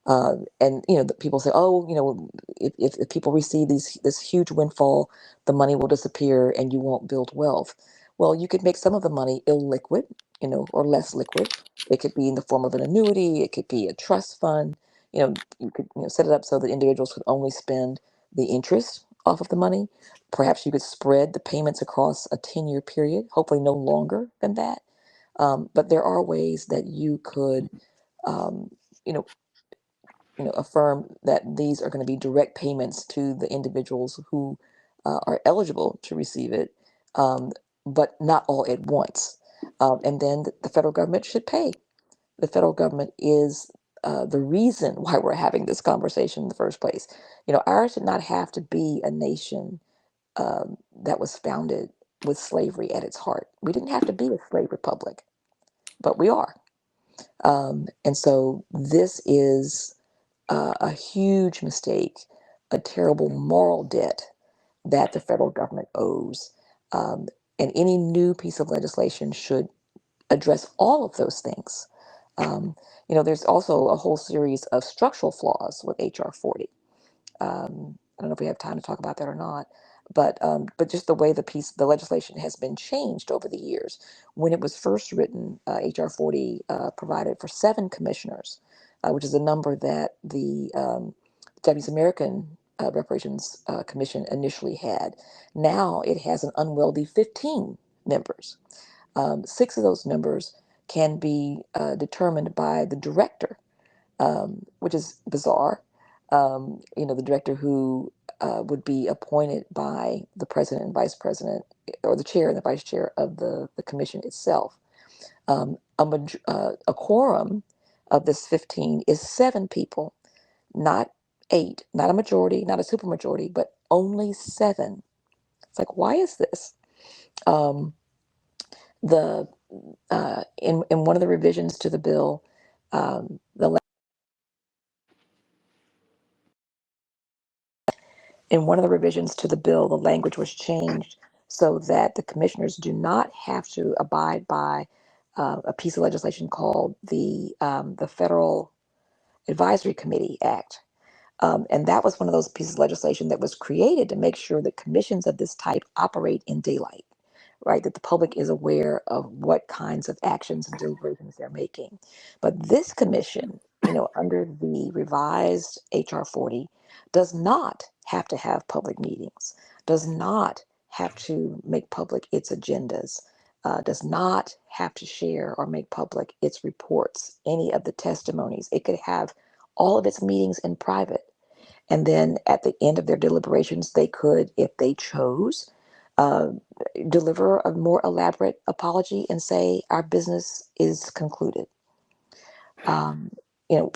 And the people say, oh, if people receive this huge windfall, the money will disappear and you won't build wealth. Well, you could make some of the money illiquid, or less liquid. It could be in the form of an annuity. It could be a trust fund. You could set it up so that individuals could only spend the interest off of the money. Perhaps you could spread the payments across a 10-year period, hopefully no longer than that. But there are ways that you could, um, you know, affirm that these are going to be direct payments to the individuals who are eligible to receive it, um, but not all at once. And then the federal government should pay. The federal government is the reason why we're having this conversation in the first place. Ours did not have to be a nation that was founded with slavery at its heart. We didn't have to be a slave republic, but we are. And so this is a huge mistake, a terrible moral debt that the federal government owes. Um, and any new piece of legislation should address all of those things. Um, there's also a whole series of structural flaws with HR 40. I don't know if we have time to talk about that or not, but just the way the legislation has been changed over the years. When it was first written, HR 40 provided for 7 commissioners, which is a number that the Japanese American Reparations Commission initially had. Now it has an unwieldy 15 members. 6 of those members can be determined by the director, which is bizarre. The director who would be appointed by the president and vice president, or the chair and the vice chair of the commission itself. A quorum of this 15 is 7 people, not 8, not a majority, not a supermajority, but only 7. It's like, why is this? Um, the in one of the revisions to the bill, the in one of the revisions to the bill, the language was changed so that the commissioners do not have to abide by a piece of legislation called the Federal Advisory Committee Act. And that was one of those pieces of legislation that was created to make sure that commissions of this type operate in daylight, right? That the public is aware of what kinds of actions and deliberations they're making. But this commission, under the revised HR 40, does not have to have public meetings, does not have to make public its agendas, does not have to share or make public its reports, any of the testimonies. It could have all of its meetings in private. And then at the end of their deliberations, they could, if they chose, uh, deliver a more elaborate apology and say, our business is concluded. Um,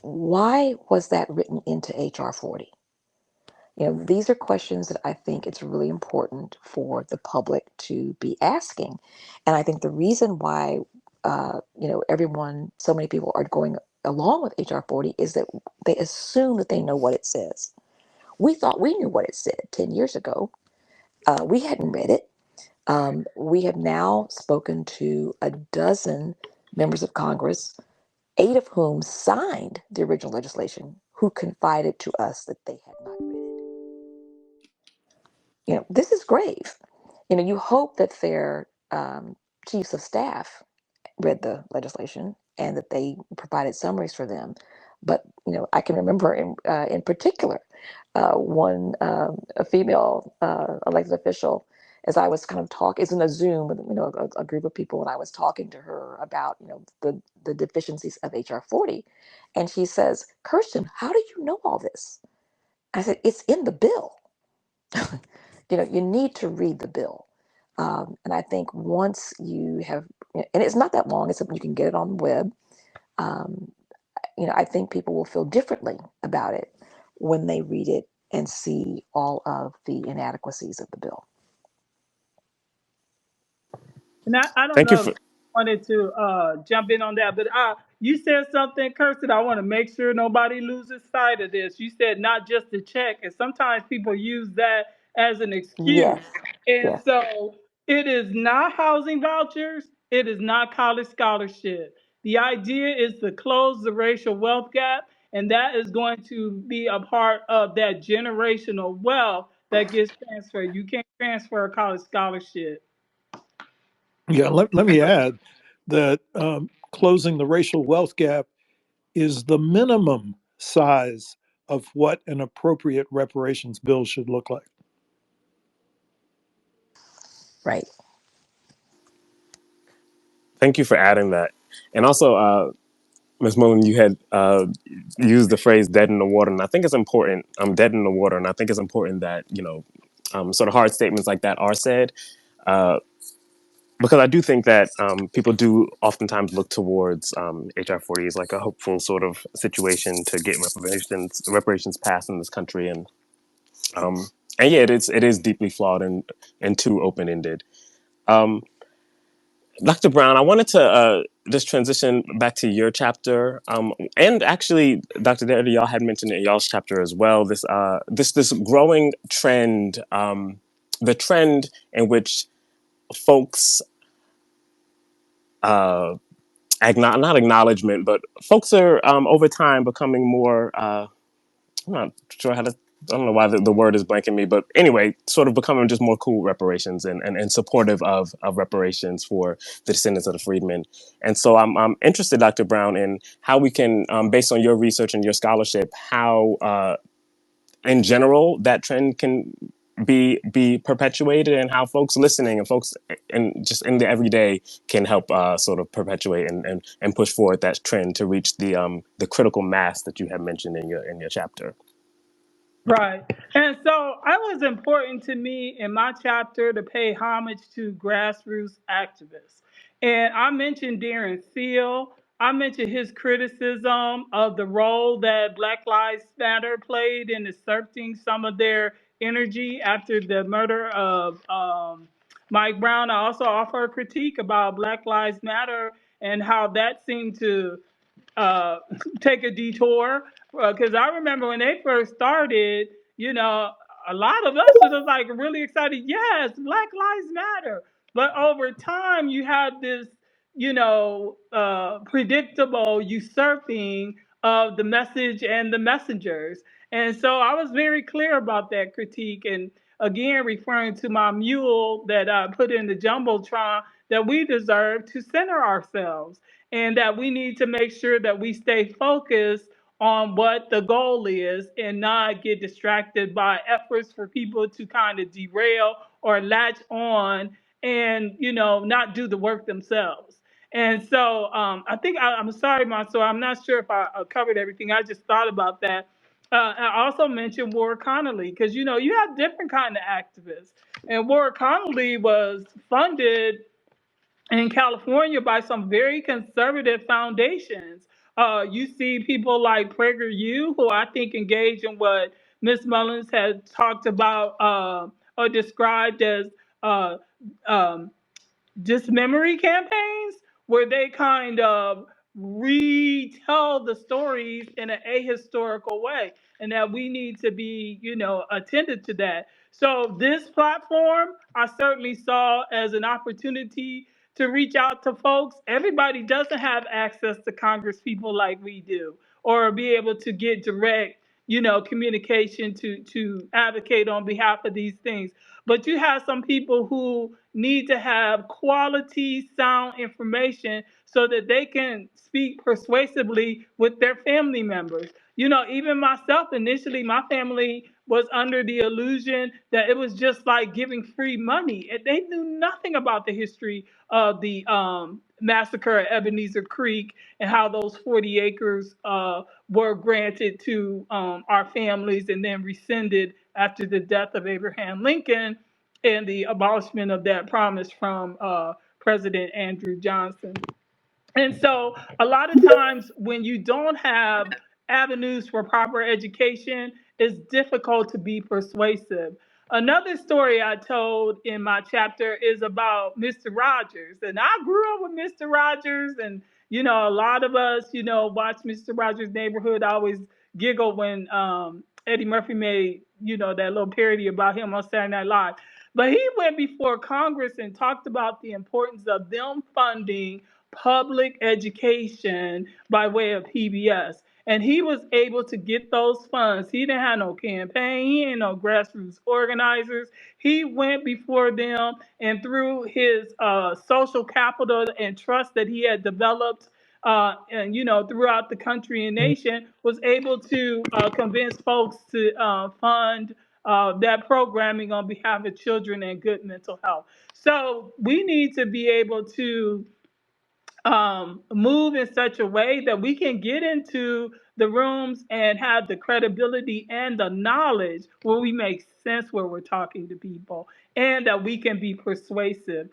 why was that written into HR 40? These are questions that I think it's really important for the public to be asking. And I think the reason why, so many people are going along with HR 40 is that they assume that they know what it says. We thought we knew what it said 10 years ago. We hadn't read it. We have now spoken to a dozen members of Congress, 8 of whom signed the original legislation, who confided to us that they had not read it. This is grave. You hope that their chiefs of staff read the legislation and that they provided summaries for them. But I can remember in particular one a female elected official, as I was kind of talking, is in a Zoom with a group of people, and I was talking to her about the deficiencies of HR 40, and she says, "Kirsten, how do you know all this?" I said, "It's in the bill." You need to read the bill. And I think once you have, and it's not that long, you can get it on the web. Um, I think people will feel differently about it when they read it and see all of the inadequacies of the bill.
And I don't
Thank you
know if
for.
you wanted to jump in on that, but you said something, Kirsten. I want to make sure nobody loses sight of this. You said not just to check, and sometimes people use that as an excuse.
Yes,
And
yes,
so it is not housing vouchers, it is not college scholarship. The idea is to close the racial wealth gap, and that is going to be a part of that generational wealth that gets transferred. You can't transfer a college scholarship.
Yeah, let me add that closing the racial wealth gap is the minimum size of what an appropriate reparations bill should look like.
right.
Thank you for adding that. And also, Ms. Mullen, you had used the phrase "dead in the water," and I think it's important. I'm dead in the water, and I think it's important that sort of hard statements like that are said, because I do think that people do oftentimes look towards HR 40 as like a hopeful sort of situation to get reparations passed in this country, um, and yeah, it is deeply flawed and too open ended. Um, Dr. Brown, I wanted to just transition back to your chapter, and actually, Dr. Derrida, y'all had mentioned it in y'all's chapter as well. This growing trend, the trend in which folks, not acknowledgement, but folks are over time becoming more. I'm not sure how to. I don't know why the word is blanking me, but anyway, sort of becoming just more cool with reparations and supportive of reparations for the descendants of the freedmen. And so I'm interested, Dr. Brown, in how we can, based on your research and your scholarship, how in general that trend can be perpetuated, and how folks listening and folks and just in the everyday can help sort of perpetuate and push forward that trend to reach the critical mass that you have mentioned in your chapter.
Right. And so it was important to me in my chapter to pay homage to grassroots activists. And I mentioned Darren Seal. I mentioned his criticism of the role that Black Lives Matter played in exerting some of their energy after the murder of Mike Brown. I also offer a critique about Black Lives Matter and how that seemed to uh, take a detour because I remember when they first started, you know, a lot of us were just like really excited. Yes, Black Lives Matter. But over time, you had this, predictable usurping of the message and the messengers. And so I was very clear about that critique. And again, referring to my mule that I put in the Jumbotron, that we deserve to center ourselves and that we need to make sure that we stay focused on what the goal is and not get distracted by efforts for people to kind of derail or latch on and not do the work themselves. And so I think I'm sorry, Monso, I'm not sure if I covered everything. I just thought about that. I also mentioned Ward Connolly because you have different kind of activists, and Ward Connolly was funded in California by some very conservative foundations. You see people like PragerU, who I think engage in what Ms. Mullins had talked about or described as uh, um, just memory campaigns where they kind of retell the stories in an ahistorical way and that we need to be attentive to that. So this platform I certainly saw as an opportunity to reach out to folks. Everybody doesn't have access to congress people like we do or be able to get direct communication to advocate on behalf of these things. But you have some people who need to have quality, sound information so that they can speak persuasively with their family members. Even myself, initially, my family was under the illusion that it was just like giving free money. And they knew nothing about the history of the massacre at Ebenezer Creek and how those 40 acres were granted to our families and then rescinded after the death of Abraham Lincoln and the abolishment of that promise from President Andrew Johnson. And so, a lot of times, when you don't have avenues for proper education, it's difficult to be persuasive. Another story I told in my chapter is about Mr. Rogers. And I grew up with Mr. Rogers, and a lot of us, watch Mr. Rogers' Neighborhood. I always giggle when Eddie Murphy made, that little parody about him on Saturday Night Live. But he went before Congress and talked about the importance of them funding public education by way of PBS. And he was able to get those funds. He didn't have no campaign, he ain't no grassroots organizers. He went before them and through his social capital and trust that he had developed and throughout the country and nation was able to convince folks to fund that programming on behalf of children and good mental health. So we need to be able to move in such a way that we can get into the rooms and have the credibility and the knowledge where we make sense where we're talking to people and that we can be persuasive.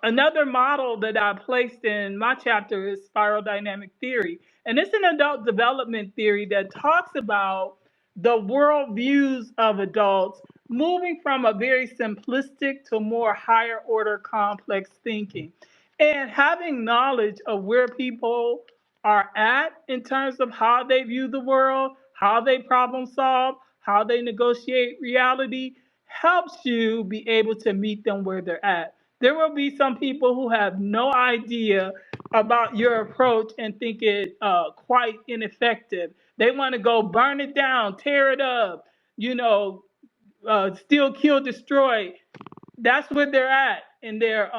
Another model that I placed in my chapter is spiral dynamic theory. And it's an adult development theory that talks about the worldviews of adults moving from a very simplistic to more higher order complex thinking. And having knowledge of where people are at in terms of how they view the world, how they problem solve, how they negotiate reality, helps you be able to meet them where they're at. There will be some people who have no idea about your approach and think it quite ineffective. They want to go burn it down, tear it up, steal, kill, destroy. That's where they're at in their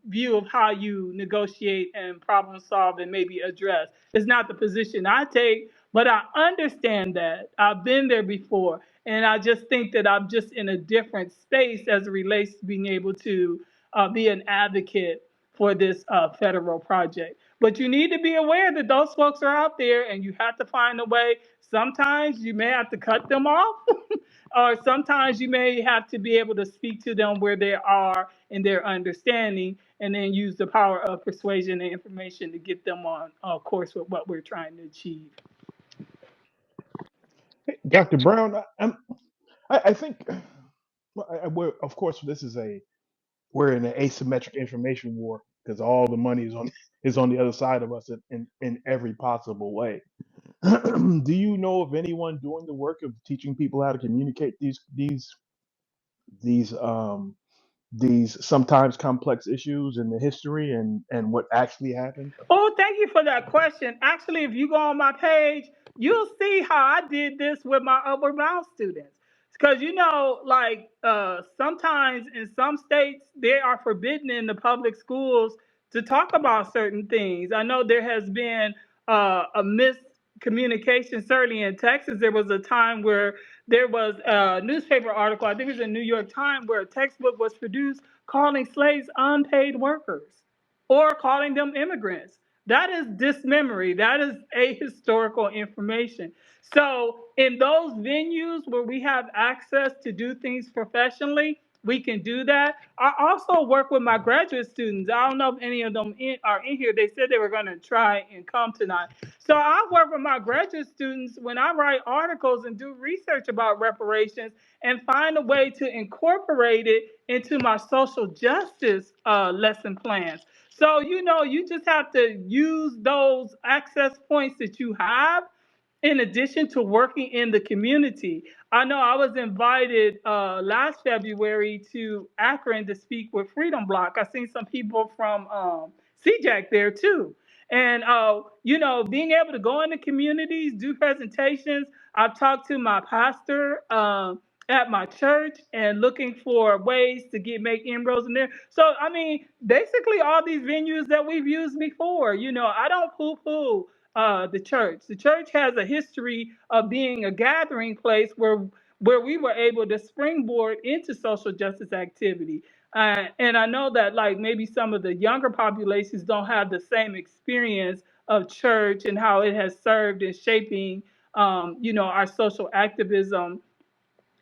view of how you negotiate and problem solve and maybe address. It's not the position I take, but I understand that. I've been there before. And I just think that I'm just in a different space as it relates to being able to be an advocate for this federal project. But you need to be aware that those folks are out there, and you have to find a way. Sometimes you may have to cut them off, or sometimes you may have to be able to speak to them where they are in their understanding, and then use the power of persuasion and information to get them on course with what we're trying to achieve.
Dr. Brown, I think, well, of course, we're in an asymmetric information war because all the money is on the other side of us in every possible way. Do you know of anyone doing the work of teaching people how to communicate these um these sometimes complex issues in the history and what actually happened?
Oh, thank you for that question. Actually, if you go on my page, you'll see how I did this with my upward bound students. Because like sometimes in some states they are forbidden in the public schools to talk about certain things. I know there has been a miscommunication. Certainly in Texas, there was a time where there was a newspaper article. I think it was in New York Times where a textbook was produced calling slaves unpaid workers or calling them immigrants. That is dismemory. That is ahistorical information. So, in those venues where we have access to do things professionally, we can do that. I also work with my graduate students. I don't know if any of them are in here. They said they were going to try and come tonight. So, I work with my graduate students when I write articles and do research about reparations and find a way to incorporate it into my social justice lesson plans. So, you just have to use those access points that you have in addition to working in the community. I know I was invited last February to Akron to speak with Freedom Block. I seen some people from CJAC there too. And, being able to go into communities, do presentations. I've talked to my pastor at my church and looking for ways to make inroads in there. So, I mean, basically all these venues that we've used before, I don't poo-poo the church. The church has a history of being a gathering place where we were able to springboard into social justice activity. And I know that like maybe some of the younger populations don't have the same experience of church and how it has served in shaping, our social activism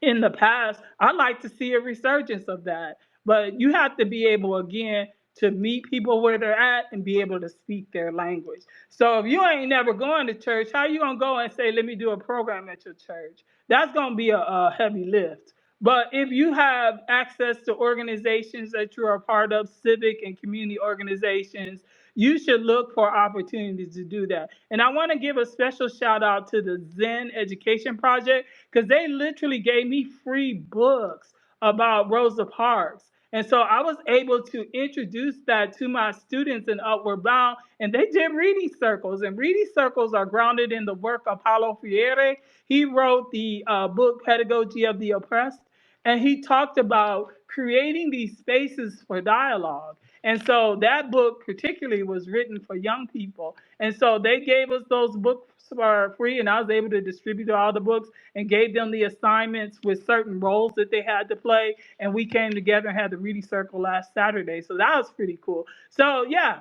in the past. I'd like to see a resurgence of that. But you have to be able, again, to meet people where they're at and be able to speak their language. So if you ain't never going to church, how you going to go and say, let me do a program at your church? That's going to be a heavy lift. But if you have access to organizations that you are a part of, civic and community organizations, you should look for opportunities to do that. And I want to give a special shout out to the Zen Education Project because they literally gave me free books about Rosa Parks. And so I was able to introduce that to my students in Upward Bound, and they did reading circles. And reading circles are grounded in the work of Paulo Freire. He wrote the book Pedagogy of the Oppressed, and he talked about creating these spaces for dialogue. And so that book particularly was written for young people. And so they gave us those books for free, and I was able to distribute all the books and gave them the assignments with certain roles that they had to play. And we came together and had the reading circle last Saturday. So that was pretty cool. So yeah,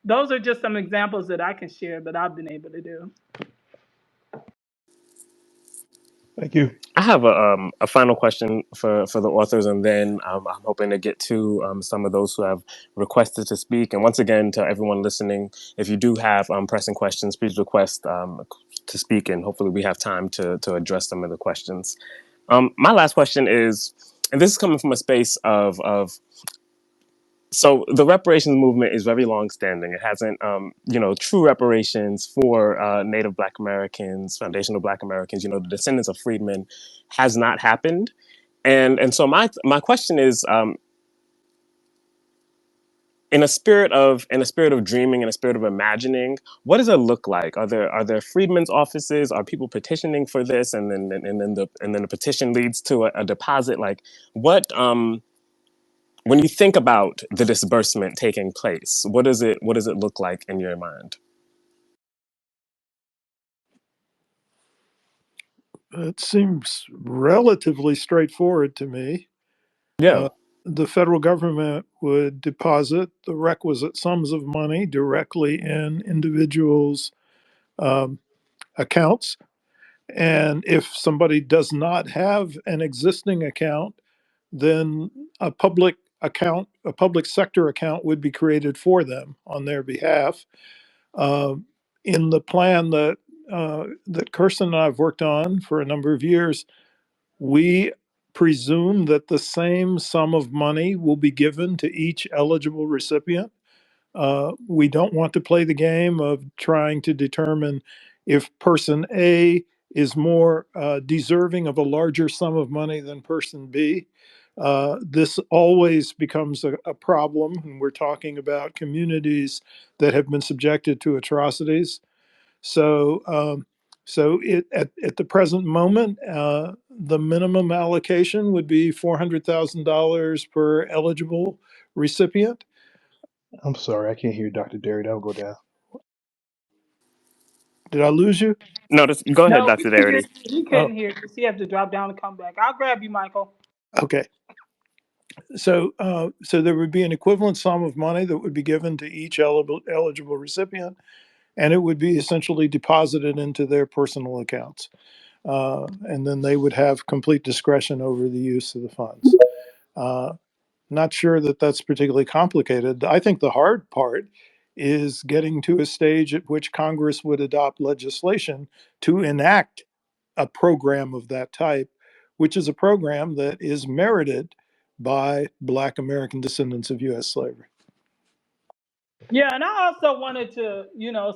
those are just some examples that I can share that I've been able to do.
Thank you.
I have a final question for the authors, and then I'm hoping to get to some of those who have requested to speak. And once again, to everyone listening, if you do have pressing questions, please request to speak, and hopefully we have time to address some of the questions. My last question is, and this is coming from a space of so the reparations movement is very long-standing. It hasn't, true reparations for Native Black Americans, foundational Black Americans, the descendants of freedmen, has not happened. And so my question is, in a spirit of dreaming, in a spirit of imagining, what does it look like? Are there freedmen's offices? Are people petitioning for this, and then the petition leads to a deposit? Like what? When you think about the disbursement taking place, what does it look like in your mind?
It seems relatively straightforward to me.
Yeah.
the federal government would deposit the requisite sums of money directly in individuals' um, accounts. And if somebody does not have an existing account, then a public account, a public sector account would be created for them on their behalf. Uh, in the plan that Kirsten and I have worked on for a number of years, we presume that the same sum of money will be given to each eligible recipient. We don't want to play the game of trying to determine if person A is more deserving of a larger sum of money than person B. This always becomes a problem when we're talking about communities that have been subjected to atrocities. So, at the present moment, the minimum allocation would be $400,000 per eligible recipient.
I'm sorry, I can't hear Dr. Derry. That'll go down.
Did I lose you?
No, go ahead,
No, we
Dr.
can hear
Darity.
you. We
Oh,
couldn't hear you. So you have to drop down and come back. I'll grab you, Michael.
okay. So there would be an equivalent sum of money that would be given to each eligible recipient, and it would be essentially deposited into their personal accounts. And then they would have complete discretion over the use of the funds. Uh, Not sure that that's particularly complicated. I think the hard part is getting to a stage at which Congress would adopt legislation to enact a program of that type, which is a program that is merited by Black American descendants of U.S. slavery.
Yeah, and I also wanted to,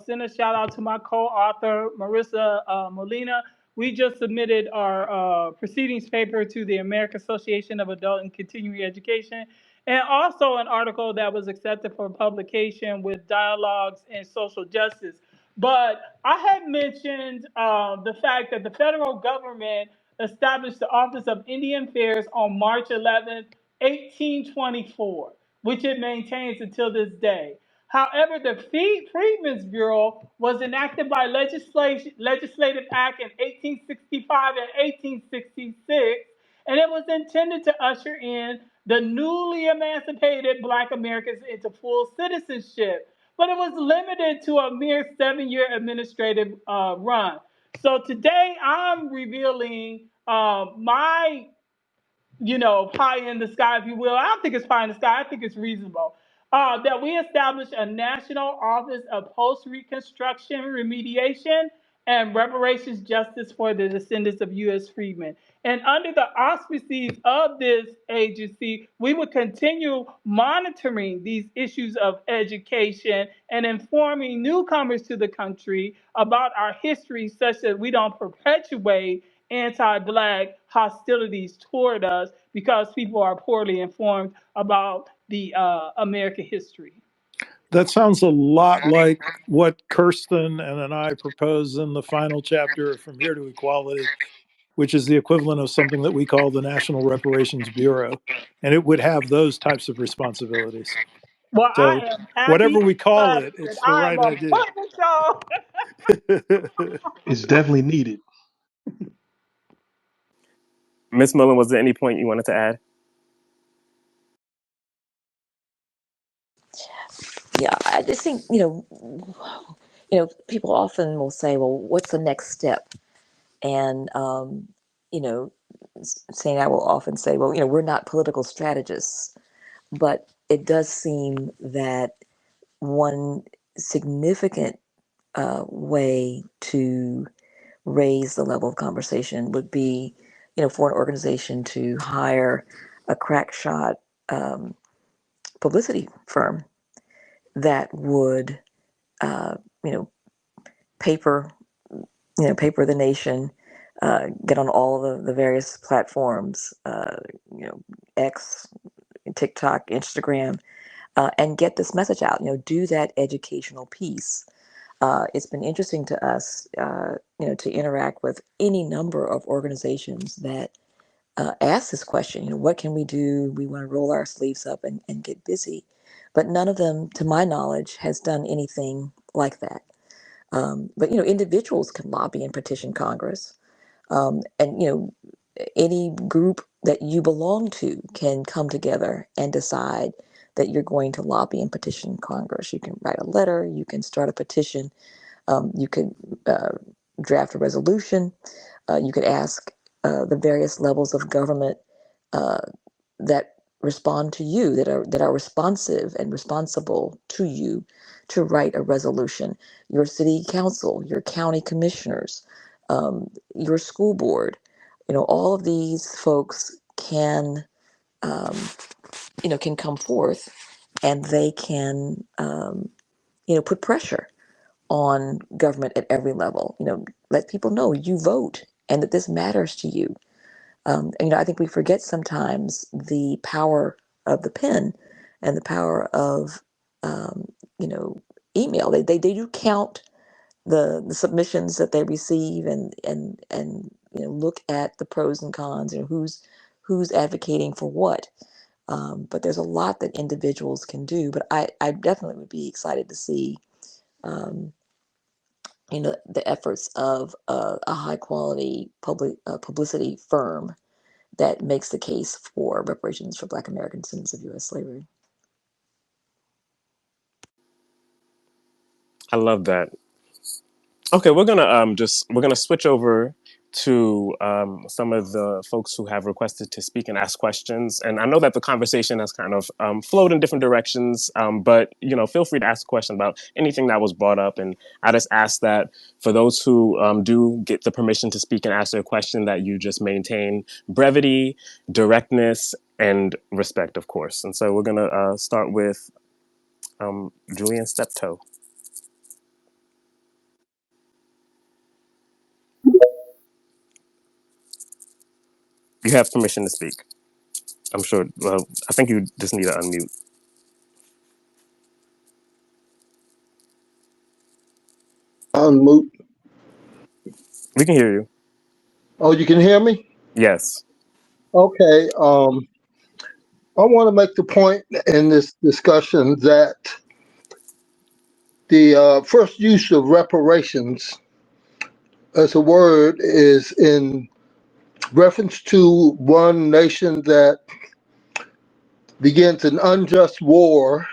send a shout out to my co-author, Marissa Molina. We just submitted our proceedings paper to the American Association of Adult and Continuing Education, and also an article that was accepted for publication with Dialogues in Social Justice. But I had mentioned the fact that the federal government established the Office of Indian Affairs on March 11th, 1824, which it maintains until this day. However, the Freedmen's Bureau was enacted by Legislative Act in 1865 and 1866, and it was intended to usher in the newly emancipated Black Americans into full citizenship. But it was limited to a mere 7 year administrative run. So today I'm revealing my pie in the sky, if you will. I don't think it's pie in the sky. I think it's reasonable. That we establish a national office of post Reconstruction remediation and reparations justice for the descendants of U.S. freedmen. And under the auspices of this agency, we would continue monitoring these issues of education and informing newcomers to the country about our history such that we don't perpetuate anti-Black hostilities toward us because people are poorly informed about the American history.
That sounds a lot like what Kirsten and I propose in the final chapter of From Here to Equality, which is the equivalent of something that we call the National Reparations Bureau. And it would have those types of responsibilities.
Well,
So,
I am happy
whatever we
and
call
glad
it,
that
it's the
I am
right
a
idea.
part of y'all.
It's definitely needed.
Miss Mullen, was there any point you wanted to add?
Yeah, I just think people often will say, "Well, what's the next step?" And you know, saying I will often say, "Well, we're not political strategists," but it does seem that one significant way to raise the level of conversation would be, for an organization to hire a crack shot um, publicity firm that would, uh, you know, paper, paper the nation, get on all the various platforms, X, TikTok, Instagram, and get this message out. Do that educational piece. It's been interesting to us, to interact with any number of organizations that ask this question. What can we do? We want to roll our sleeves up and get busy, but none of them, to my knowledge, has done anything like that. But individuals can lobby and petition Congress, and any group that you belong to can come together and decide that you're going to lobby and petition Congress. You can write a letter, you can start a petition, you can draft a resolution, you could ask the various levels of government uh, that respond to you, that are responsive and responsible to you, to write a resolution. Your city council, your county commissioners, your school board, all of these folks um, can come forth, and they can put pressure on government at every level. Let people know you vote and that this matters to you. And, I think we forget sometimes the power of the pen and the power of, um, you know, email. They do count the submissions that they receive, and look at the pros and cons, and who's advocating for what. But there's a lot that individuals can do. But I definitely would be excited to see, um, the efforts of a high quality publicity firm that makes the case for reparations for Black American descendants of U.S. slavery.
I love that. Okay, we're gonna switch over to some of the folks who have requested to speak and ask questions. And I know that the conversation has kind of flowed in different directions, but feel free to ask a question about anything that was brought up. And I just ask that for those who do get the permission to speak and ask their question, that you just maintain brevity, directness, and respect, of course. And so we're gonna start with Julian Steptoe. You have permission to speak. I'm sure. Well, I think you just need to unmute.
Unmute.
We can hear you.
Oh, you can hear me?
Yes.
Okay. I want to make the point in this discussion that the first use of reparations as a word is in reference to one nation that begins an unjust war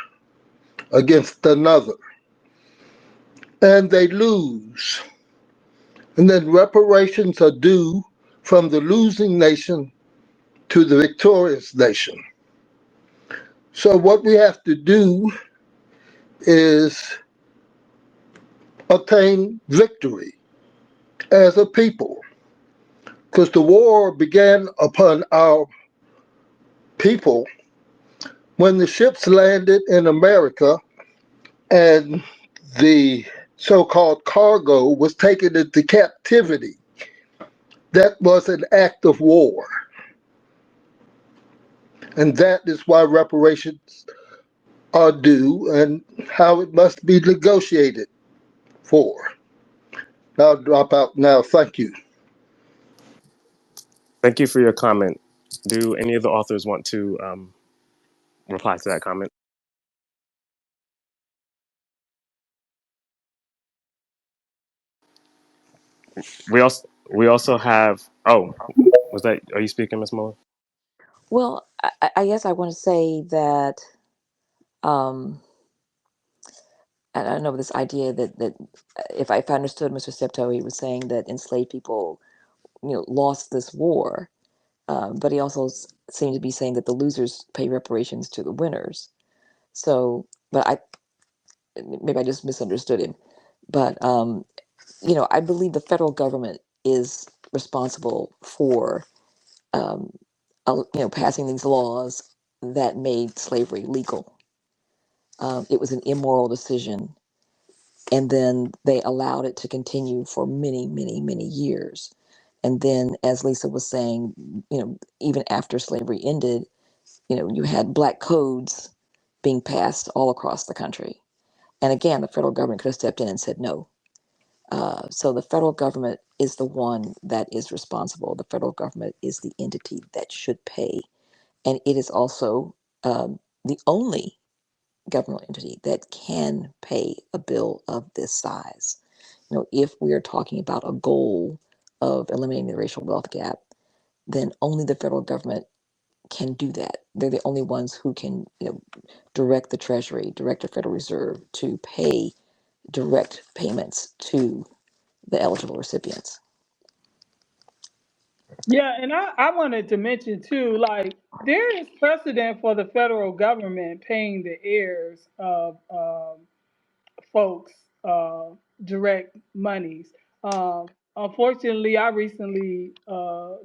against another, and they lose. And then reparations are due from the losing nation to the victorious nation. So, what we have to do is obtain victory as a people, because the war began upon our people when the ships landed in America and the so-called cargo was taken into captivity. That was an act of war, and that is why reparations are due and how it must be negotiated for. I'll drop out now. Thank you.
Thank you for your comment. Do any of the authors want to reply to that comment? We also have. Oh, was that? Are you speaking, Miss Muller?
Well, I guess I want to say that, um, I don't know, this idea that if I understood Mr. Steptoe, he was saying that enslaved people, lost this war, but he also seemed to be saying that the losers pay reparations to the winners. So, but maybe I just misunderstood him. But I believe the federal government is responsible for, um, passing these laws that made slavery legal. It was an immoral decision, and then they allowed it to continue for many, many, many years. And then, as Lisa was saying, even after slavery ended, you had black codes being passed all across the country. And again, the federal government could have stepped in and said no. So the federal government is the one that is responsible. The federal government is the entity that should pay, and it is also, the only governmental entity that can pay a bill of this size. If we are talking about a goal of eliminating the racial wealth gap, then only the federal government can do that. They're the only ones who can, direct the Treasury, direct the Federal Reserve to pay direct payments to the eligible recipients.
Yeah, and I wanted to mention too, like there is precedent for the federal government paying the heirs of folks direct monies. Um, Unfortunately, I recently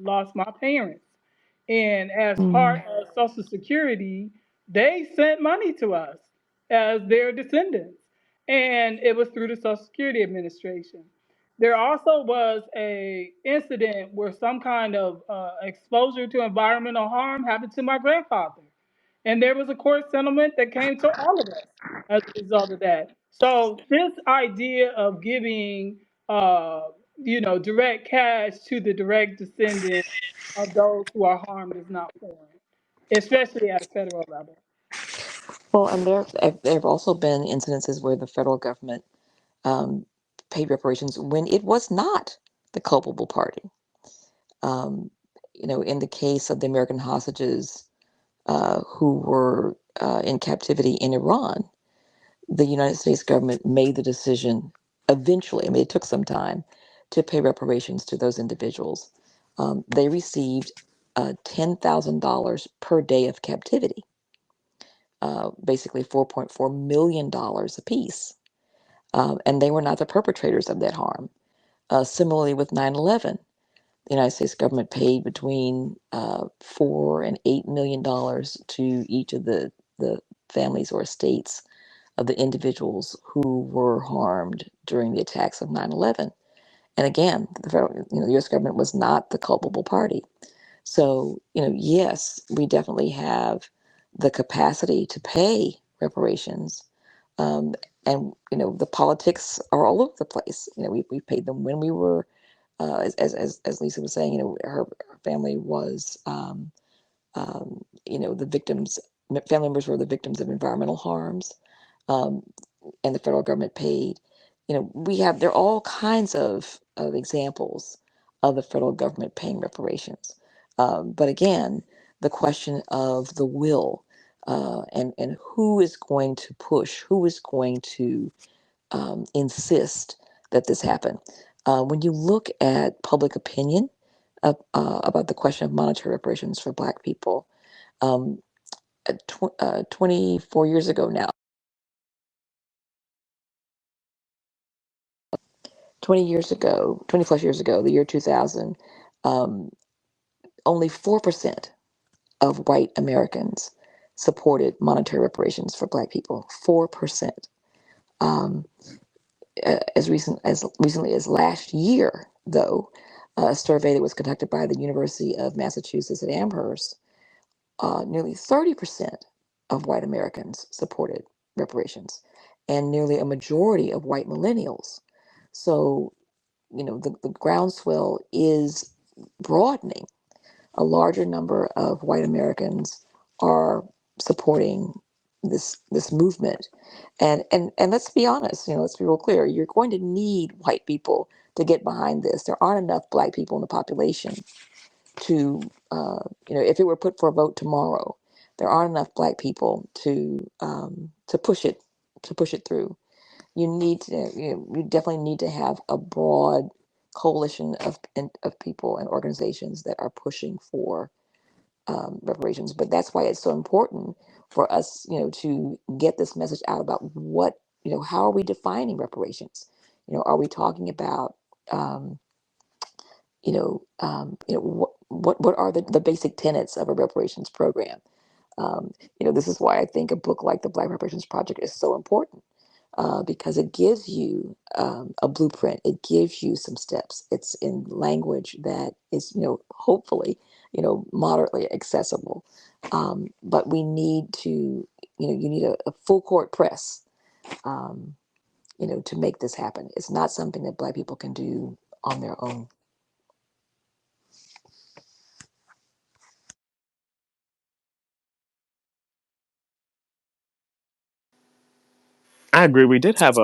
lost my parents, and as part
Mm.
of Social Security, they sent money to us as their descendants, and it was through the Social Security Administration. There also was a incident where some kind of exposure to environmental harm happened to my grandfather, and there was a court settlement that came to all of us as a result of that. So this idea of giving, direct cash to the direct descendant of those who are harmed is not foreign, especially at a federal level.
Well, and there have also been incidences where the federal government um, paid reparations when it was not the culpable party. Um, in the case of the American hostages who were in captivity in Iran, the United States government made the decision eventually, I mean, it took some time to pay reparations to those individuals. They received $10,000 per day of captivity, basically $4.4 million apiece. And they were not the perpetrators of that harm. Similarly, with 9/11, the United States government paid between $4 and $8 million to each of the families or estates of the individuals who were harmed during the attacks of 9/11. And again, the U.S. government was not the culpable party. So, yes, we definitely have the capacity to pay reparations. Um, and, the politics are all over the place. We paid them when we were, as Lisa was saying, her family was, the victims, family members were the victims of environmental harms. Um, and the federal government paid. There are all kinds of examples of the federal government paying reparations. But again, the question of the will and who is going to push, who is going to insist that this happen. When you look at public opinion about the question of monetary reparations for Black people, um, 24 years ago now, 20 years ago, 20 plus years ago, the year 2000, um, only 4% of white Americans supported monetary reparations for Black people. 4%. Um, as recently as last year, though, a survey that was conducted by the University of Massachusetts at Amherst, nearly 30% of white Americans supported reparations, and nearly a majority of white millennials. So the groundswell is broadening. A larger number of white Americans are supporting this movement, and let's be honest. Let's be real clear. You're going to need white people to get behind this. There aren't enough Black people in the population to, if it were put for a vote tomorrow, there aren't enough Black people to push it through. You definitely need to have a broad coalition of people and organizations that are pushing for reparations. But that's why it's so important for us, to get this message out about how are we defining reparations? Are we talking about, um, what are the basic tenets of a reparations program? This is why I think a book like the Black Reparations Project is so important, because it gives you a blueprint. It gives you some steps. It's in language that is, hopefully, moderately accessible. But we need to, you need a full court press, um, to make this happen. It's not something that Black people can do on their own.
I agree. We did have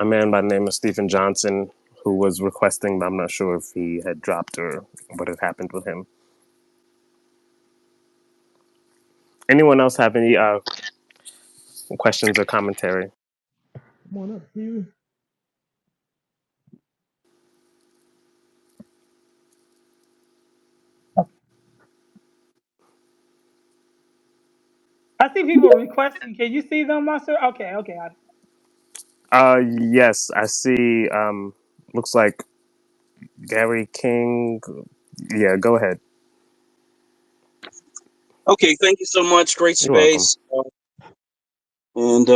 a man by the name of Stephen Johnson who was requesting, but I'm not sure if he had dropped or what had happened with him. Anyone else have any questions or commentary?
Come on up, Hugh.
I see people requesting. Can you see them, Master? Okay, okay.
Yes, I see. Looks like Gary King. Yeah, go ahead.
Okay, thank you so much. Great
You're welcome.
space. And,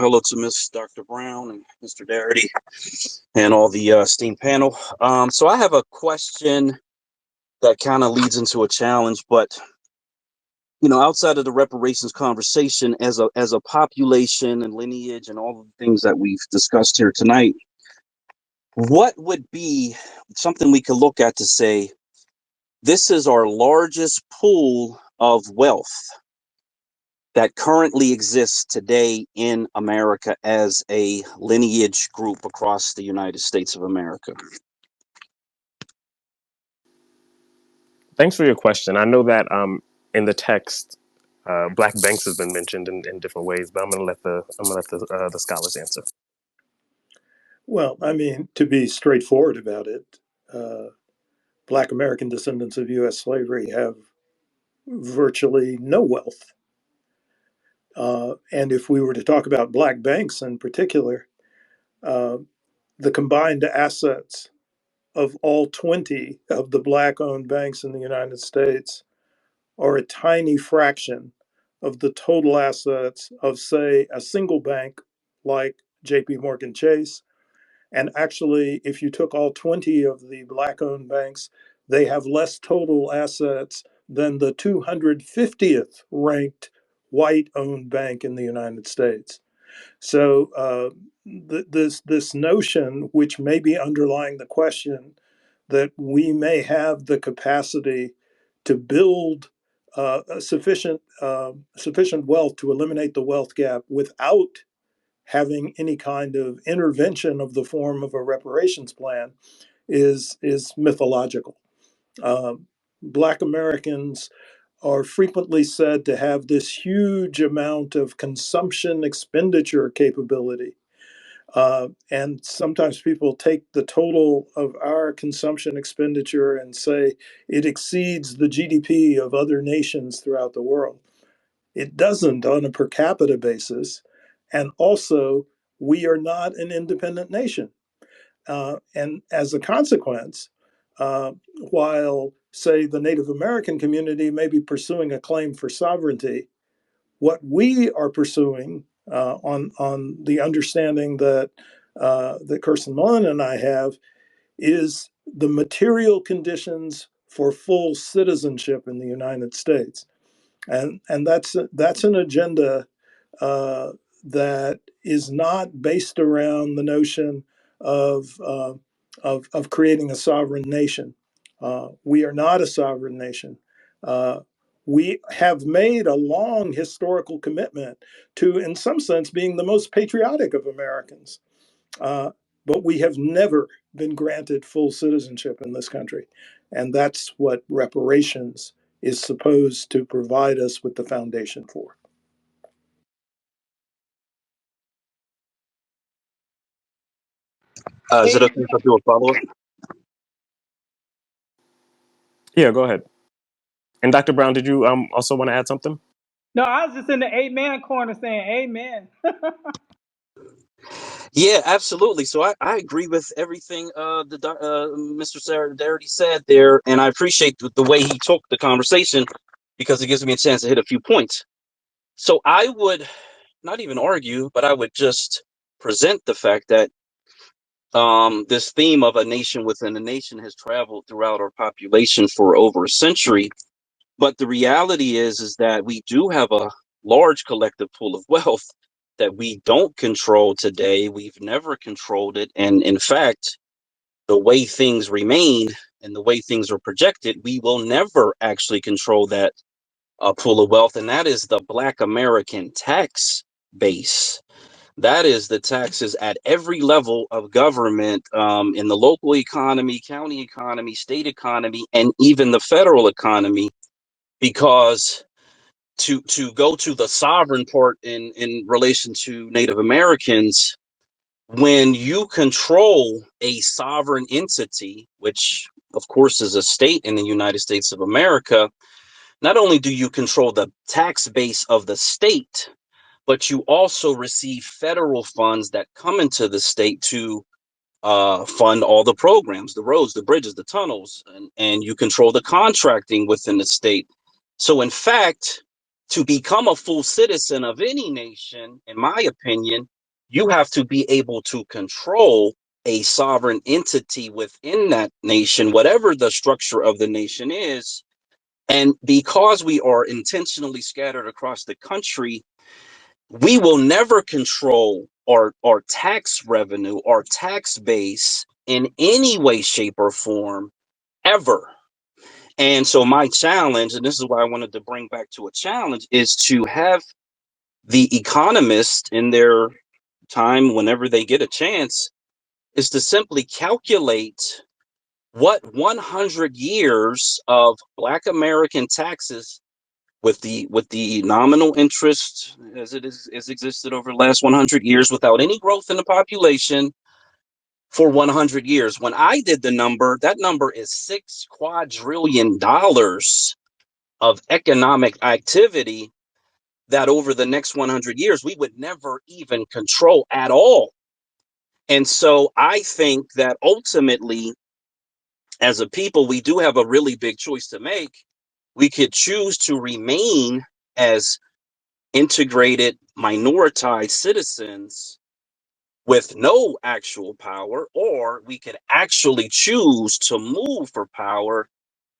hello to Miss Dr. Brown and Mr. Darity and all the esteemed panel. So I have a question that kind of leads into a challenge, but, outside of the reparations conversation, as a population and lineage and all of the things that we've discussed here tonight, what would be something we could look at to say, this is our largest pool of wealth that currently exists today in America as a lineage group across the United States of America?
Thanks for your question. I know that in the text, black banks has been mentioned in different ways, but I'm gonna let the scholars answer.
Well, I mean, to be straightforward about it, Black American descendants of U.S. slavery have virtually no wealth. And if we were to talk about Black banks in particular, uh, the combined assets of all 20 of the Black owned banks in the United States are a tiny fraction of the total assets of, say, a single bank like JP Morgan Chase. And actually, if you took all 20 of the Black owned banks, they have less total assets than the 250th ranked white owned bank in the United States. So, this notion, which may be underlying the question, that we may have the capacity to build sufficient wealth to eliminate the wealth gap without having any kind of intervention of the form of a reparations plan is mythological. Black Americans are frequently said to have this huge amount of consumption expenditure capability. And sometimes people take the total of our consumption expenditure and say it exceeds the GDP of other nations throughout the world. It doesn't on a per capita basis. And also, we are not an independent nation. And as a consequence, uh, while, say, the Native American community may be pursuing a claim for sovereignty, what we are pursuing on the understanding that Kirsten Mullen and I have is the material conditions for full citizenship in the United States, and that's an agenda uh, that is not based around the notion of of creating a sovereign nation. We are not a sovereign nation. Uh, we have made a long historical commitment to, in some sense, being the most patriotic of Americans. Uh, but we have never been granted full citizenship in this country. And that's what reparations is supposed to provide us with the foundation for.
Is it okay if I do a follow up?
Yeah, go ahead. And Dr. Brown, did you also want to add something?
No, I was just in the amen corner saying amen.
Yeah, absolutely. So I agree with everything Mr. Darity said there, and I appreciate the way he took the conversation because it gives me a chance to hit a few points. So I would not even argue, but I would just present the fact that this theme of a nation within a nation has traveled throughout our population for over a century. But the reality is that we do have a large collective pool of wealth that we don't control today. We've never controlled it. And in fact, the way things remain and the way things are projected, we will never actually control that pool of wealth. And that is the Black American tax base. That is the taxes at every level of government, in the local economy, county economy, state economy, and even the federal economy. Because to go to the sovereign part in relation to Native Americans, when you control a sovereign entity, which of course is a state in the United States of America, not only do you control the tax base of the state, but you also receive federal funds that come into the state to fund all the programs, the roads, the bridges, the tunnels, and you control the contracting within the state. So, in fact, to become a full citizen of any nation, in my opinion, you have to be able to control a sovereign entity within that nation, whatever the structure of the nation is. And because we are intentionally scattered across the country, we will never control our tax revenue, our tax base in any way, shape, or form ever. And so my challenge, and this is why I wanted to bring back to a challenge, is to have the economists in their time, whenever they get a chance, is to simply calculate what 100 years of Black American taxes, with the nominal interest as it is has existed over the last 100 years without any growth in the population for 100 years. When I did the number, that number is $6 quadrillion of economic activity that over the next 100 years we would never even control at all. And so I think that ultimately, as a people, we do have a really big choice to make. We could choose to remain as integrated, minoritized citizens with no actual power, or we could actually choose to move for power,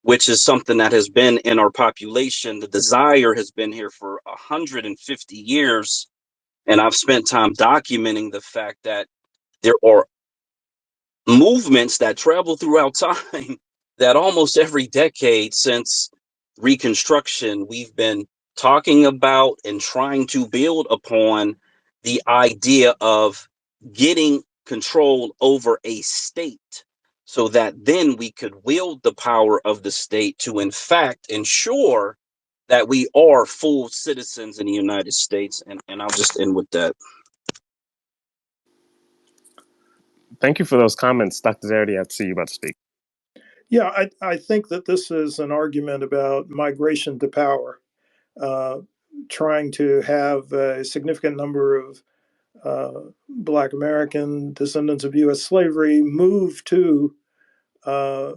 which is something that has been in our population. The desire has been here for 150 years. And I've spent time documenting the fact that there are movements that travel throughout time that almost every decade since Reconstruction, we've been talking about and trying to build upon the idea of getting control over a state so that then we could wield the power of the state to, in fact, ensure that we are full citizens in the United States. And I'll just end with that.
Thank you for those comments, Dr. Zarity. I see you about to speak.
Yeah, I think that this is an argument about migration to power, uh, trying to have a significant number of Black American descendants of U.S. slavery move uh,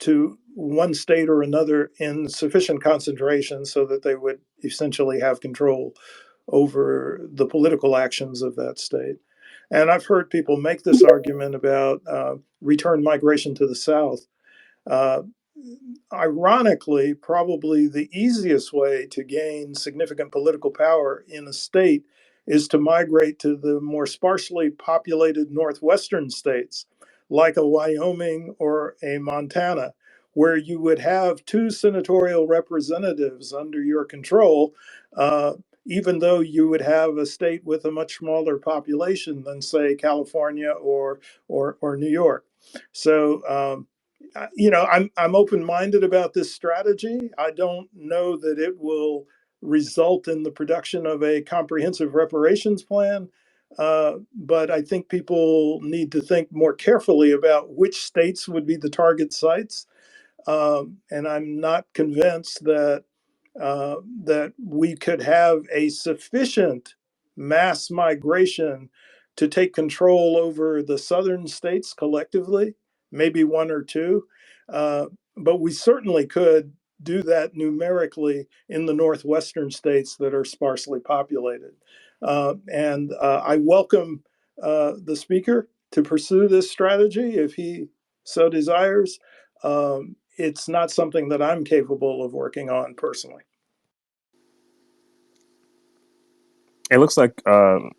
to one state or another in sufficient concentration so that they would essentially have control over the political actions of that state. And I've heard people make this argument about return migration to the South. Uh, Ironically, probably the easiest way to gain significant political power in a state is to migrate to the more sparsely populated northwestern states, like a Wyoming or a Montana, where you would have two senatorial representatives under your control, even though you would have a state with a much smaller population than, say, California or New York. So, I'm open-minded about this strategy. I don't know that it will result in the production of a comprehensive reparations plan, but I think people need to think more carefully about which states would be the target sites. And I'm not convinced that we could have a sufficient mass migration to take control over the southern states collectively, maybe one or two. But we certainly could do that numerically in the northwestern states that are sparsely populated. And I welcome the speaker to pursue this strategy if he so desires. It's not something that I'm capable of working on personally.
It looks like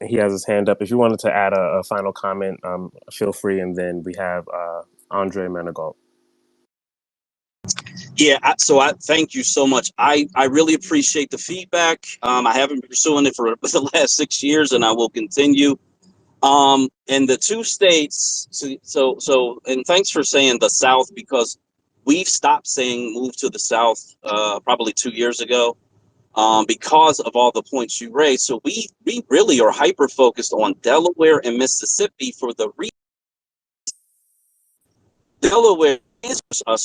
he has his hand up. If you wanted to add a final comment, feel free. And then we have Andre Manigault.
Yeah, so I thank you so much. I really appreciate the feedback. I haven't been pursuing it for the last 6 years, and I will continue. And the two states, and thanks for saying the South, because we've stopped saying move to the South probably 2 years ago, because of all the points you raised. So we really are hyper focused on Delaware and Mississippi for the Delaware is a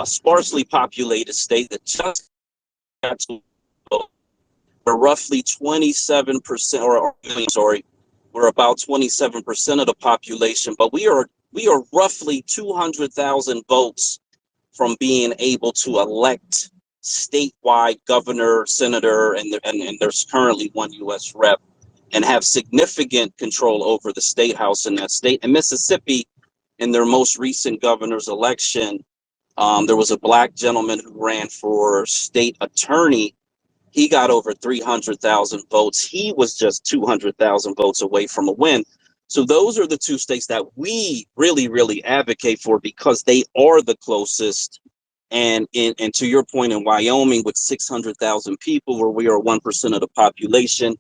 sparsely populated state that just got to we're roughly 27%, or sorry, we're about 27% of the population, but we are roughly 200,000 votes from being able to elect statewide governor, senator, and there's currently one U.S. rep, and have significant control over the state house in that state. And Mississippi, in their most recent governor's election, there was a black gentleman who ran for state attorney. He got over 300,000 votes. He was just 200,000 votes away from a win. So those are the two states that we really, really advocate for, because they are the closest. And to your point, in Wyoming, with 600,000 people, where we are 1% of the population,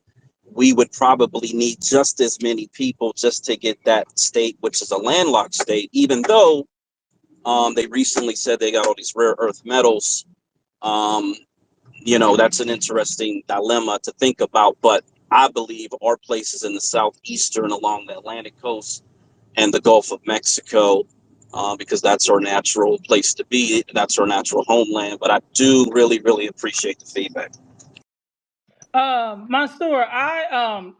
we would probably need just as many people just to get that state, which is a landlocked state, even though they recently said they got all these rare earth metals. Um, that's an interesting dilemma to think about. But I believe our places in the southeastern along the Atlantic coast and the Gulf of Mexico, because that's our natural place to be. That's our natural homeland. But I do really, really appreciate the feedback.
Mansour,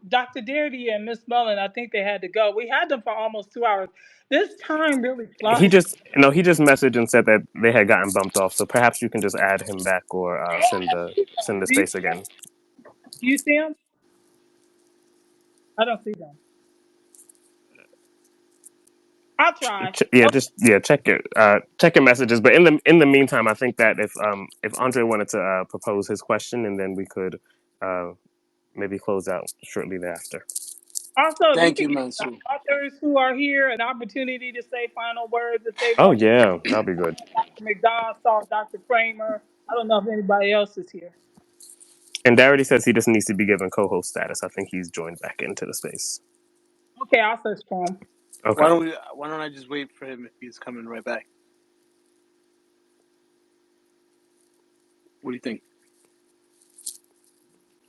Dr. Darity and Miss Mullen, I think they had to go. We had them for almost 2 hours. This time really
He
flies.
just no, he just messaged and said that they had gotten bumped off. So perhaps you can just add him back or send the
Do you
space
see them?
again.
Do you see them? I don't see them. I'll try.
Yeah,
Okay.
just check your messages. But in the meantime, I think that if Andre wanted to propose his question, and then we could uh, maybe close out shortly thereafter.
Also, if we
Thank
could
you,
give the
Mansoor.
authors who are here an opportunity to say final words if they
Oh
want to.
yeah, that'll be good.
Dr. McDonald saw Dr. Kramer. I don't know if anybody else is here.
And Darity says he just needs to be given co-host status. I think he's joined back into the space.
Okay, I'll search for him.
Okay.
Why don't I just wait for him if he's coming right back? What do you think?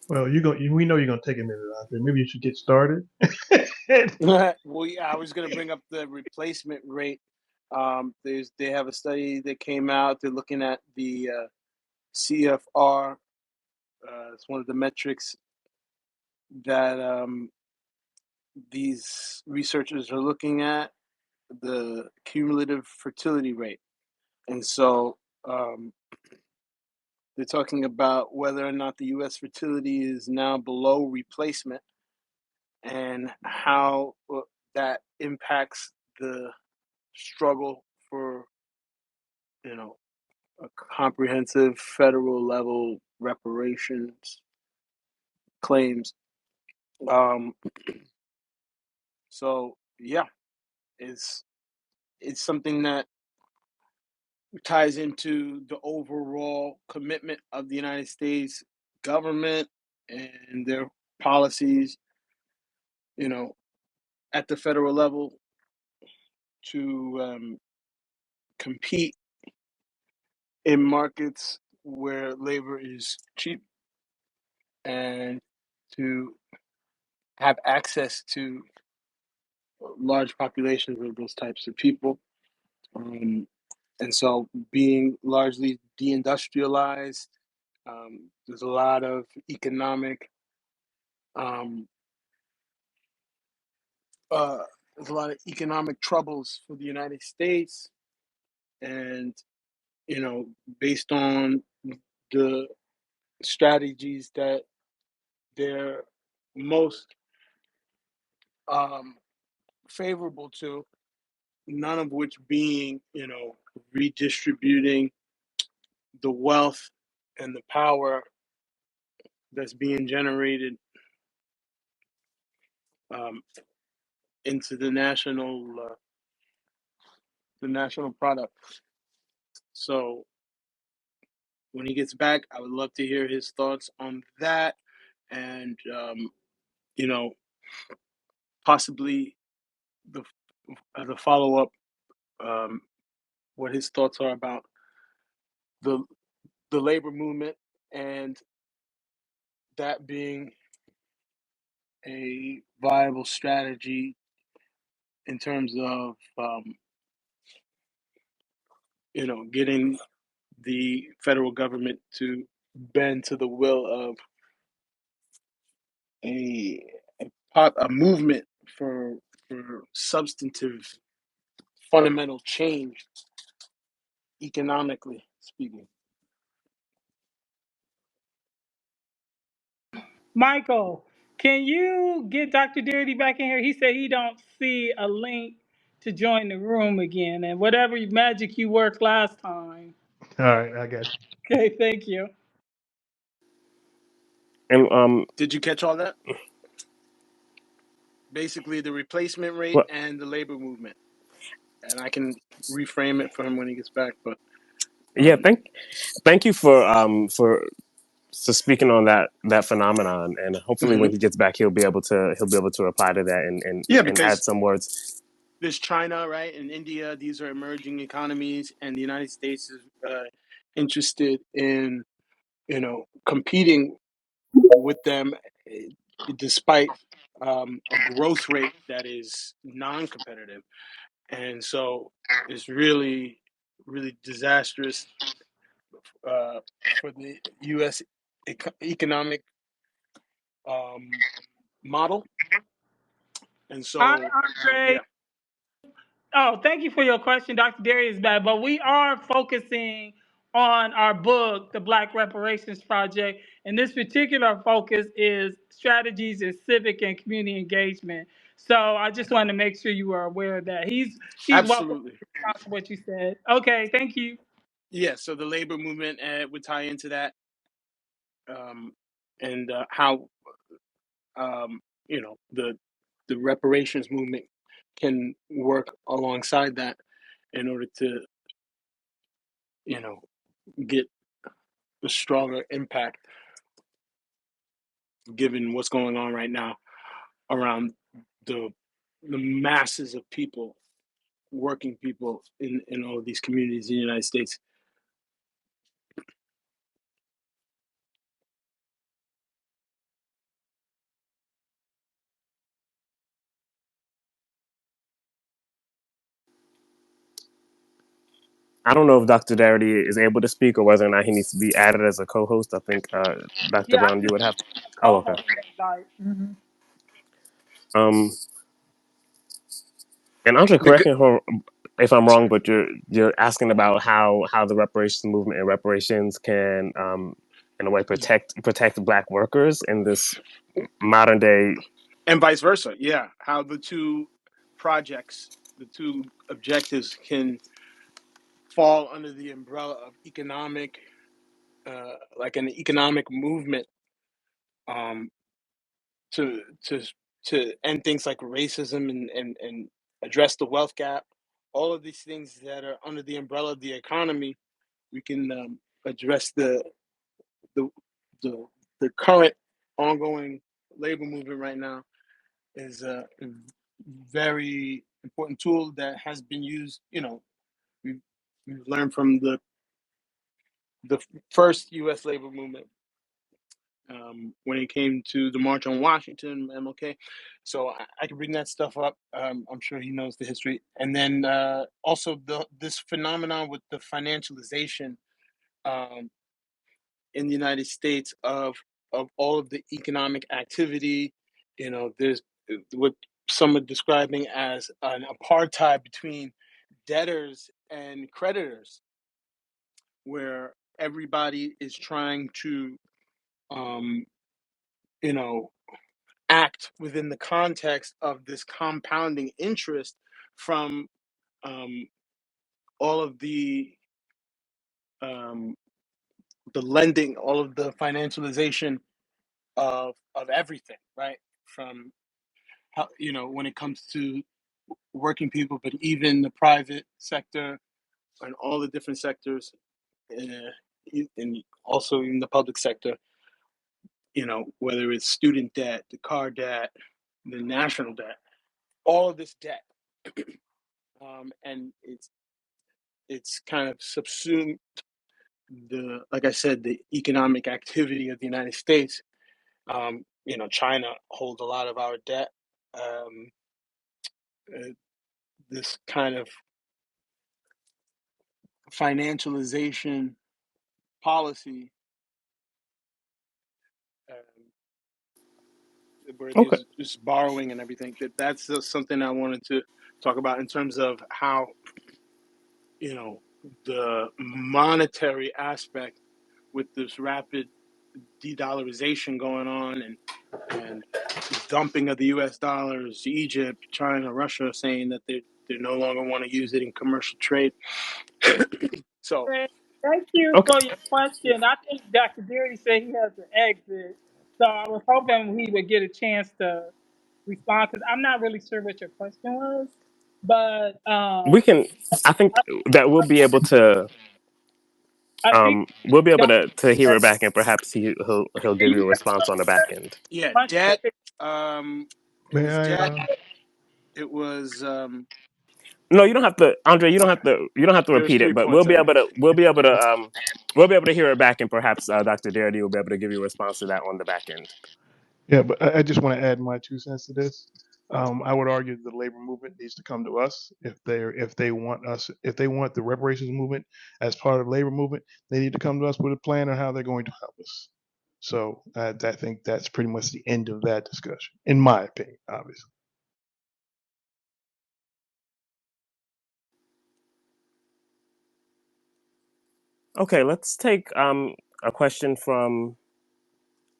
Well, we know you're gonna take a minute out there. Maybe you should get started.
Well, yeah, I was going to bring up the replacement rate. They have a study that came out. They're looking at the CFR. It's one of the metrics that these researchers are looking at, the cumulative fertility rate. And so they're talking about whether or not the U.S. fertility is now below replacement, and how that impacts the struggle for, you know, a comprehensive federal level reparations claims. Um, so yeah, it's it's something that ties into the overall commitment of the United States government and their policies, you know, at the federal level to compete in markets where labor is cheap, and to have access to large populations of those types of people. Um, and so, being largely deindustrialized, there's a lot of um, economic troubles for the United States, and based on the strategies that they're most um, favorable to, none of which being, redistributing the wealth and the power that's being generated um, into the national product. So when he gets back, I would love to hear his thoughts on that, and you know, possibly the follow up, um, what his thoughts are about the labor movement, and that being a viable strategy in terms of getting the federal government to bend to the will of a a movement for substantive fundamental change, economically speaking.
Michael, can you get Dr. Dirty back in here? He said he don't see a link to join the room again, and whatever magic you worked last time.
All right, I got you.
Okay, thank you.
And
Did you catch all that? Basically, the replacement rate
well,
and the labor movement, and I can reframe it for him when he gets back. But
yeah,
um,
thank you for speaking on that phenomenon, and hopefully when
mhm.
he gets back, he'll be able to reply to that
Yeah,
and add
because
some words.
there's China, right, and India. These are emerging economies, and the United States is interested in competing with them, eh, despite a growth rate that is non-competitive, and so it's really, really disastrous for the U.S. Economic um, model, and
Hi,
so
Andre.
yeah,
Oh, thank you for your question, Dr. Darius Bad. But we are focusing on our book, the Black Reparations Project, and this particular focus is strategies in civic and community engagement. So I just wanted to make sure you were aware of that. He's welcome
absolutely,
to respond to what you said. Okay, thank you.
yeah. So the labor movement would tie into that, and how the reparations movement can work alongside that in order to you know get a stronger impact, given what's going on right now around the masses of people, working people in all of these communities in the United States.
I don't know if Dr. Darity is able to speak or whether or not he needs to be added as a co-host. I think Dr.
Yeah, I
Brown, you
just
would have. Oh, okay.
co-host invite.
Um, and Andre,
The
correct me if I'm wrong, but you're asking about how the reparations movement and reparations can, in a way, protect Black workers in this modern day.
and vice versa, yeah. How the two projects, the two objectives, can fall under the umbrella of economic, like an economic movement, um, to to end things like racism, and address the wealth gap. All of these things that are under the umbrella of the economy, we can address the the the current ongoing labor movement right now is a very important tool that has been used. We've learned from the first U.S. labor movement, when it came to the March on Washington, MLK. So I can bring that stuff up. I'm sure he knows the history, and then also this phenomenon with the financialization, um, in the United States of all of the economic activity. There's what some are describing as an apartheid between debtors and creditors, where everybody is trying to, um, you know, act within the context of this compounding interest from, um, all of um, the lending, all of the financialization of everything, right? From how, when it comes to working people, but even the private sector and all the different sectors. and also in the public sector, whether it's student debt, the car debt, the national debt, all of this debt, and it's kind of subsumed like I said, the economic activity of the United States. China holds a lot of our debt. Um, uh, this kind of financialization policy, um, where
Okay.
there's just borrowing and everything. That's just something I wanted to talk about in terms of how the monetary aspect with this rapid de-dollarization going on and dumping of the U.S. dollars, Egypt, China, Russia saying that they no longer want to use it in commercial trade. So
Fred, thank you
Okay.
for your question. I think Dr. Deary said he has an exit, so I was hoping he would get a chance to respond because I'm not really sure what your question was, but
We can. I think that
I think
we'll be able
Dr.
to hear it back, and perhaps he'll
Can
give
you
you a response on the back end.
yeah,
answer
debt. It
May
was
I?
debt. It was
No, you don't have to, Andre. You don't have to
there was
repeat it,
three
but
points, I think.
we'll be able to hear it back, and perhaps Dr. Darity will be able to give you a response to that on the back end.
Yeah, but I just want to add my 2 cents to this. I would argue that the labor movement needs to come to us if they want the reparations movement as part of the labor movement. They need to come to us with a plan on how they're going to help us. So I think that's pretty much the end of that discussion, in my opinion, obviously.
Okay, let's take a question from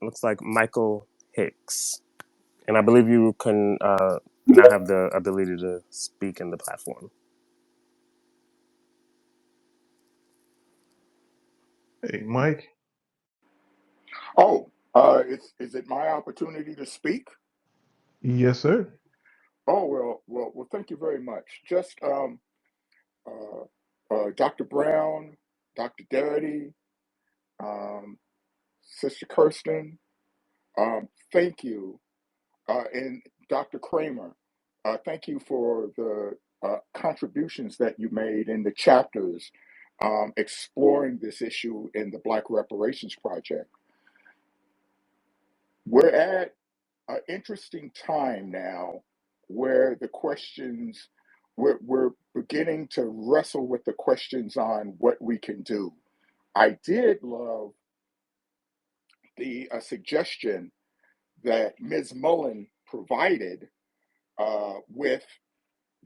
looks like Michael Hicks, and I believe you can now have the ability to speak in the platform.
Hey, Mike.
Oh, is it my opportunity to speak?
Yes, sir.
Oh well. Thank you very much. Just Dr. Brown, Dr. Darity, um, Sister Kirsten. Thank you, and Dr. Kramer. Thank you for the contributions that you made in the chapters exploring this issue in the Black Reparations Project. We're at an interesting time now where we're beginning to wrestle with the questions on what we can do. I did love the suggestion that Ms. Mullen provided with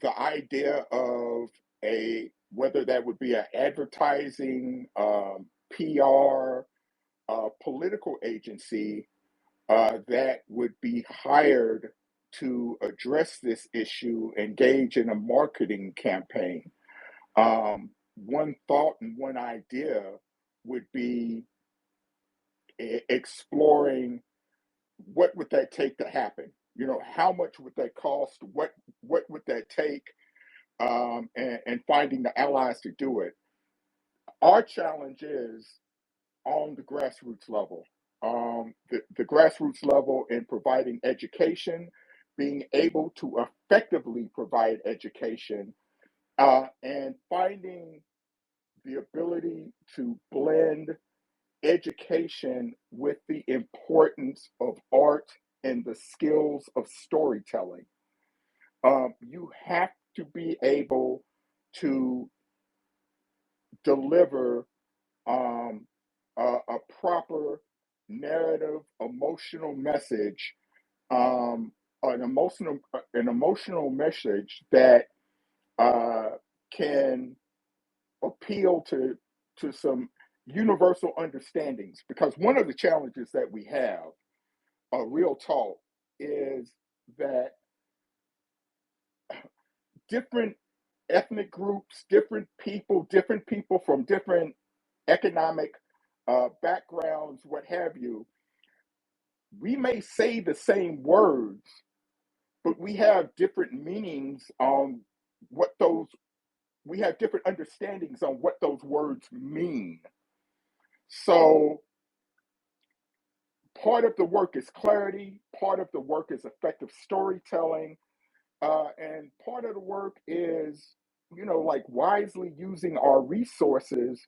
the idea of a whether that would be an advertising, PR, political agency that would be hired to address this issue, engage in a marketing campaign. One thought and one idea would be exploring what would that take to happen. How much would that cost? What would that take? And finding the allies to do it. Our challenge is on the grassroots level. The grassroots level in providing education, being able to effectively provide education, and finding the ability to blend education with the importance of art and the skills of storytelling. You have to be able to deliver a proper narrative, emotional message, um, an emotional message that uh, can appeal to some universal understandings. Because one of the challenges that we have, a real talk, is that different ethnic groups, different people from different economic backgrounds, what have you, we may say the same words, but we have different meanings on what those, we have different understandings on what those words mean. So part of the work is clarity, part of the work is effective storytelling, and part of the work is, like wisely using our resources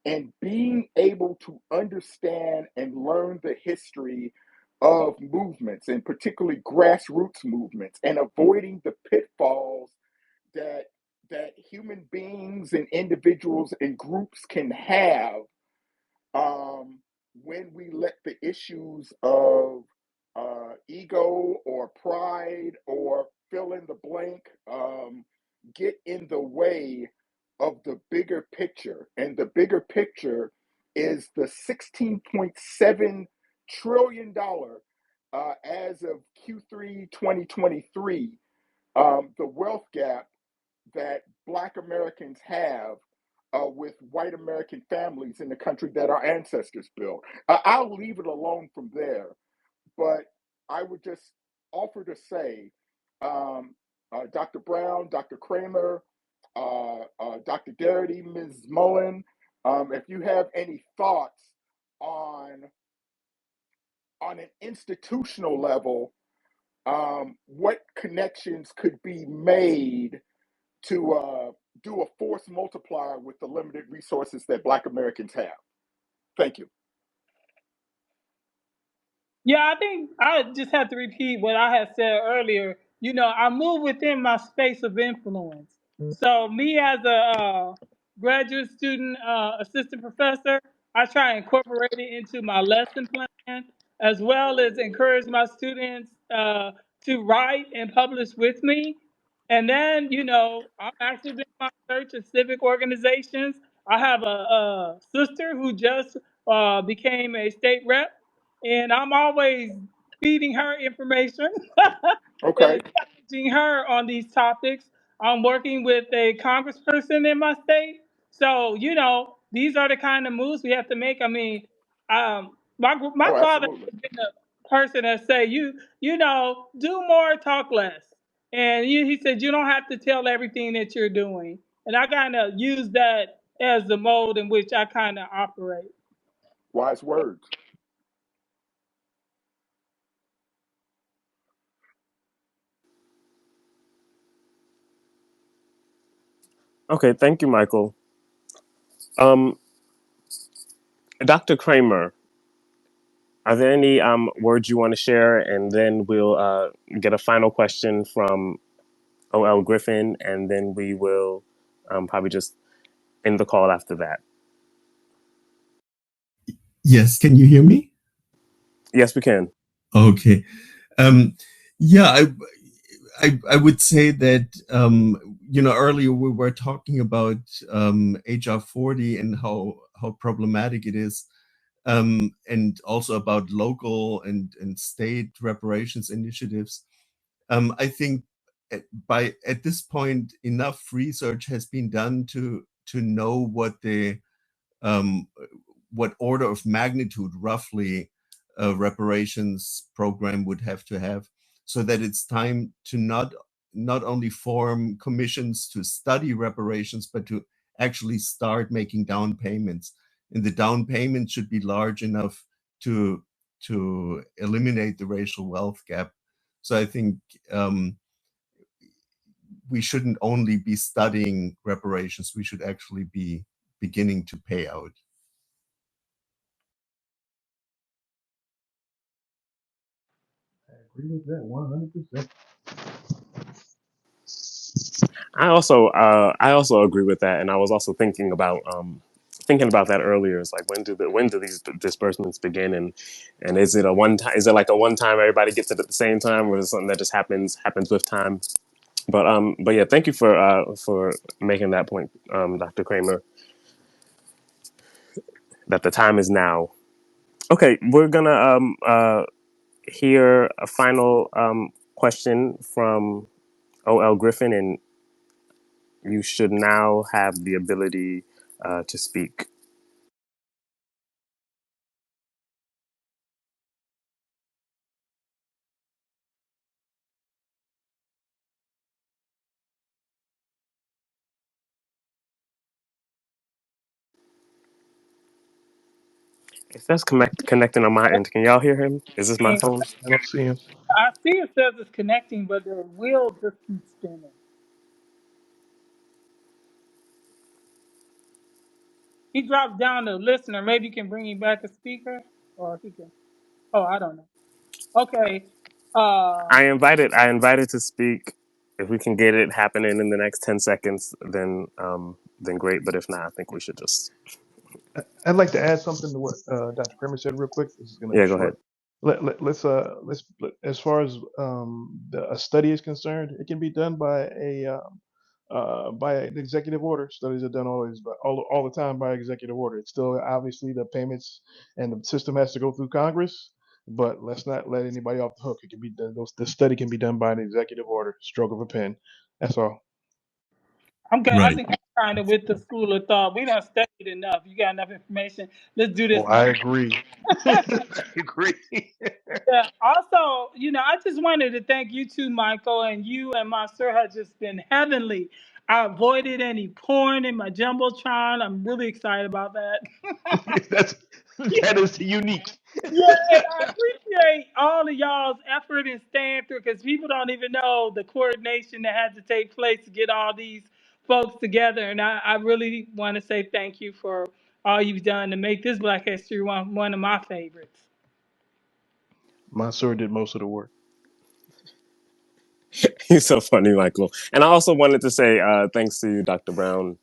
and being able to understand and learn the history of movements, and particularly grassroots movements, and avoiding the pitfalls that human beings and individuals and groups can have um, when we let the issues of ego or pride or fill in the blank get in the way of the bigger picture. And the bigger picture is the $16.7 trillion as of Q3 2023, the wealth gap that Black Americans have with white American families in the country that our ancestors built. I'll leave it alone from there, but I would just offer to say, Dr. Brown, Dr. Kramer, Dr. Garrity, Ms. Mullen, if you have any thoughts on an institutional level, what connections could be made to do a force multiplier with the limited resources that Black Americans have. Thank you.
Yeah, I think I just have to repeat what I had said earlier. I move within my space of influence. So, me as a graduate student, assistant professor, I try and incorporate it into my lesson plan, as well as encourage my students to write and publish with me. And then, I'm active in my church and civic organizations. I have a sister who just became a state rep, and I'm always feeding her information
Okay.
and challenging her on these topics. I'm working with a congressperson in my state. So, these are the kind of moves we have to make. I mean, my
Oh,
father
absolutely.
has been a person that say, do more, talk less. And he said, you don't have to tell everything that you're doing. And I kind of use that as the mode in which I kind of operate.
Wise words.
Okay, thank you, Michael. Um, Dr. Kramer, are there any words you want to share? And then we'll get a final question from OL Griffin, and then we will probably just end the call after that.
Yes, can you hear me?
Yes, we can.
Okay. Um, yeah, I would say that earlier we were talking about HR 40 and how problematic it is, and also about local and state reparations initiatives. I think at this point enough research has been done to know um, what order of magnitude roughly a reparations program would have to have, so that it's time to not only form commissions to study reparations, but to actually start making down payments. And the down payment should be large enough to eliminate the racial wealth gap. So I think we shouldn't only be studying reparations; we should actually be beginning to pay out.
I agree with that 100%.
I also agree with that, and I was also thinking about that earlier. It's like when do these disbursements begin, and is it a one time? Is it like a one time everybody gets it at the same time, or is it something that just happens with time? But yeah, thank you for making that point, Dr. Kramer, that the time is now. Okay, we're gonna hear a final question from OL Griffin, and you should now have the ability to speak. It says connecting on my end. Can y'all hear him? Is this my phone?
I don't see him.
I see it says it's connecting, but the wheel just keeps spinning. He drops down to listener. Maybe you can bring him back a speaker, or he can. Oh, I don't know. Okay.
I invited. I invited to speak. If we can get it happening in the next 10 seconds, then great. But if not, I think we should just
I'd like to add something to what Dr. Kramer said real quick. This is going to be
yeah. Go ahead.
short. As far as a study is concerned, it can be done by an executive order. Studies are done always, but all the time by executive order. It's still obviously the payments and the system has to go through Congress, but let's not let anybody off the hook. It can be done. The study can be done by an executive order, stroke of a pen. That's all.
I
Right.
think I'm kind of with the school of thought. We don't studied enough. You got enough information. Let's do
Oh,
this
I
now.
agree. I agree.
Yeah. Also, I just wanted to thank you too, Michael, and you and my sir have just been heavenly. I avoided any porn in my jumbotron. I'm really excited about that.
That's that is unique.
Yeah, and I appreciate all of y'all's effort in staying through because people don't even know the coordination that had to take place to get all these folks together. And I really want to say thank you for all you've done to make this Black History one of my favorites.
Mansoor did most of the work.
He's so funny, Michael. And I also wanted to say thanks to you, Dr. Brown,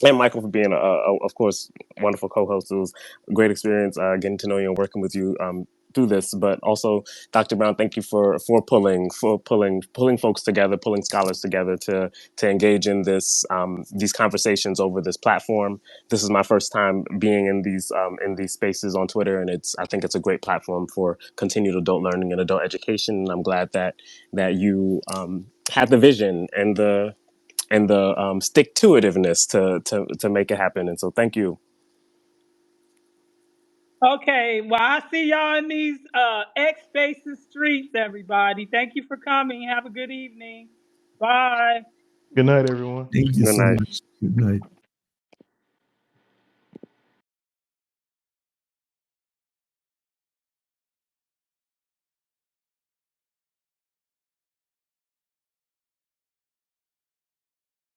and Michael for being, of course, wonderful co-host. It was a great experience getting to know you and working with you through this. But also, Dr. Brown, thank you for pulling folks together, pulling scholars together to engage in these conversations over this platform. This is my first time being in these spaces on Twitter, and I think it's a great platform for continued adult learning and adult education. And I'm glad that you had the vision and the stick to itiveness to make it happen. And so, thank you.
Okay, well, I see y'all in these X Spaces streets, everybody. Thank you for coming. Have a good evening. Bye.
Good night, everyone.
Thank you
Good
so
night.
much. Good night.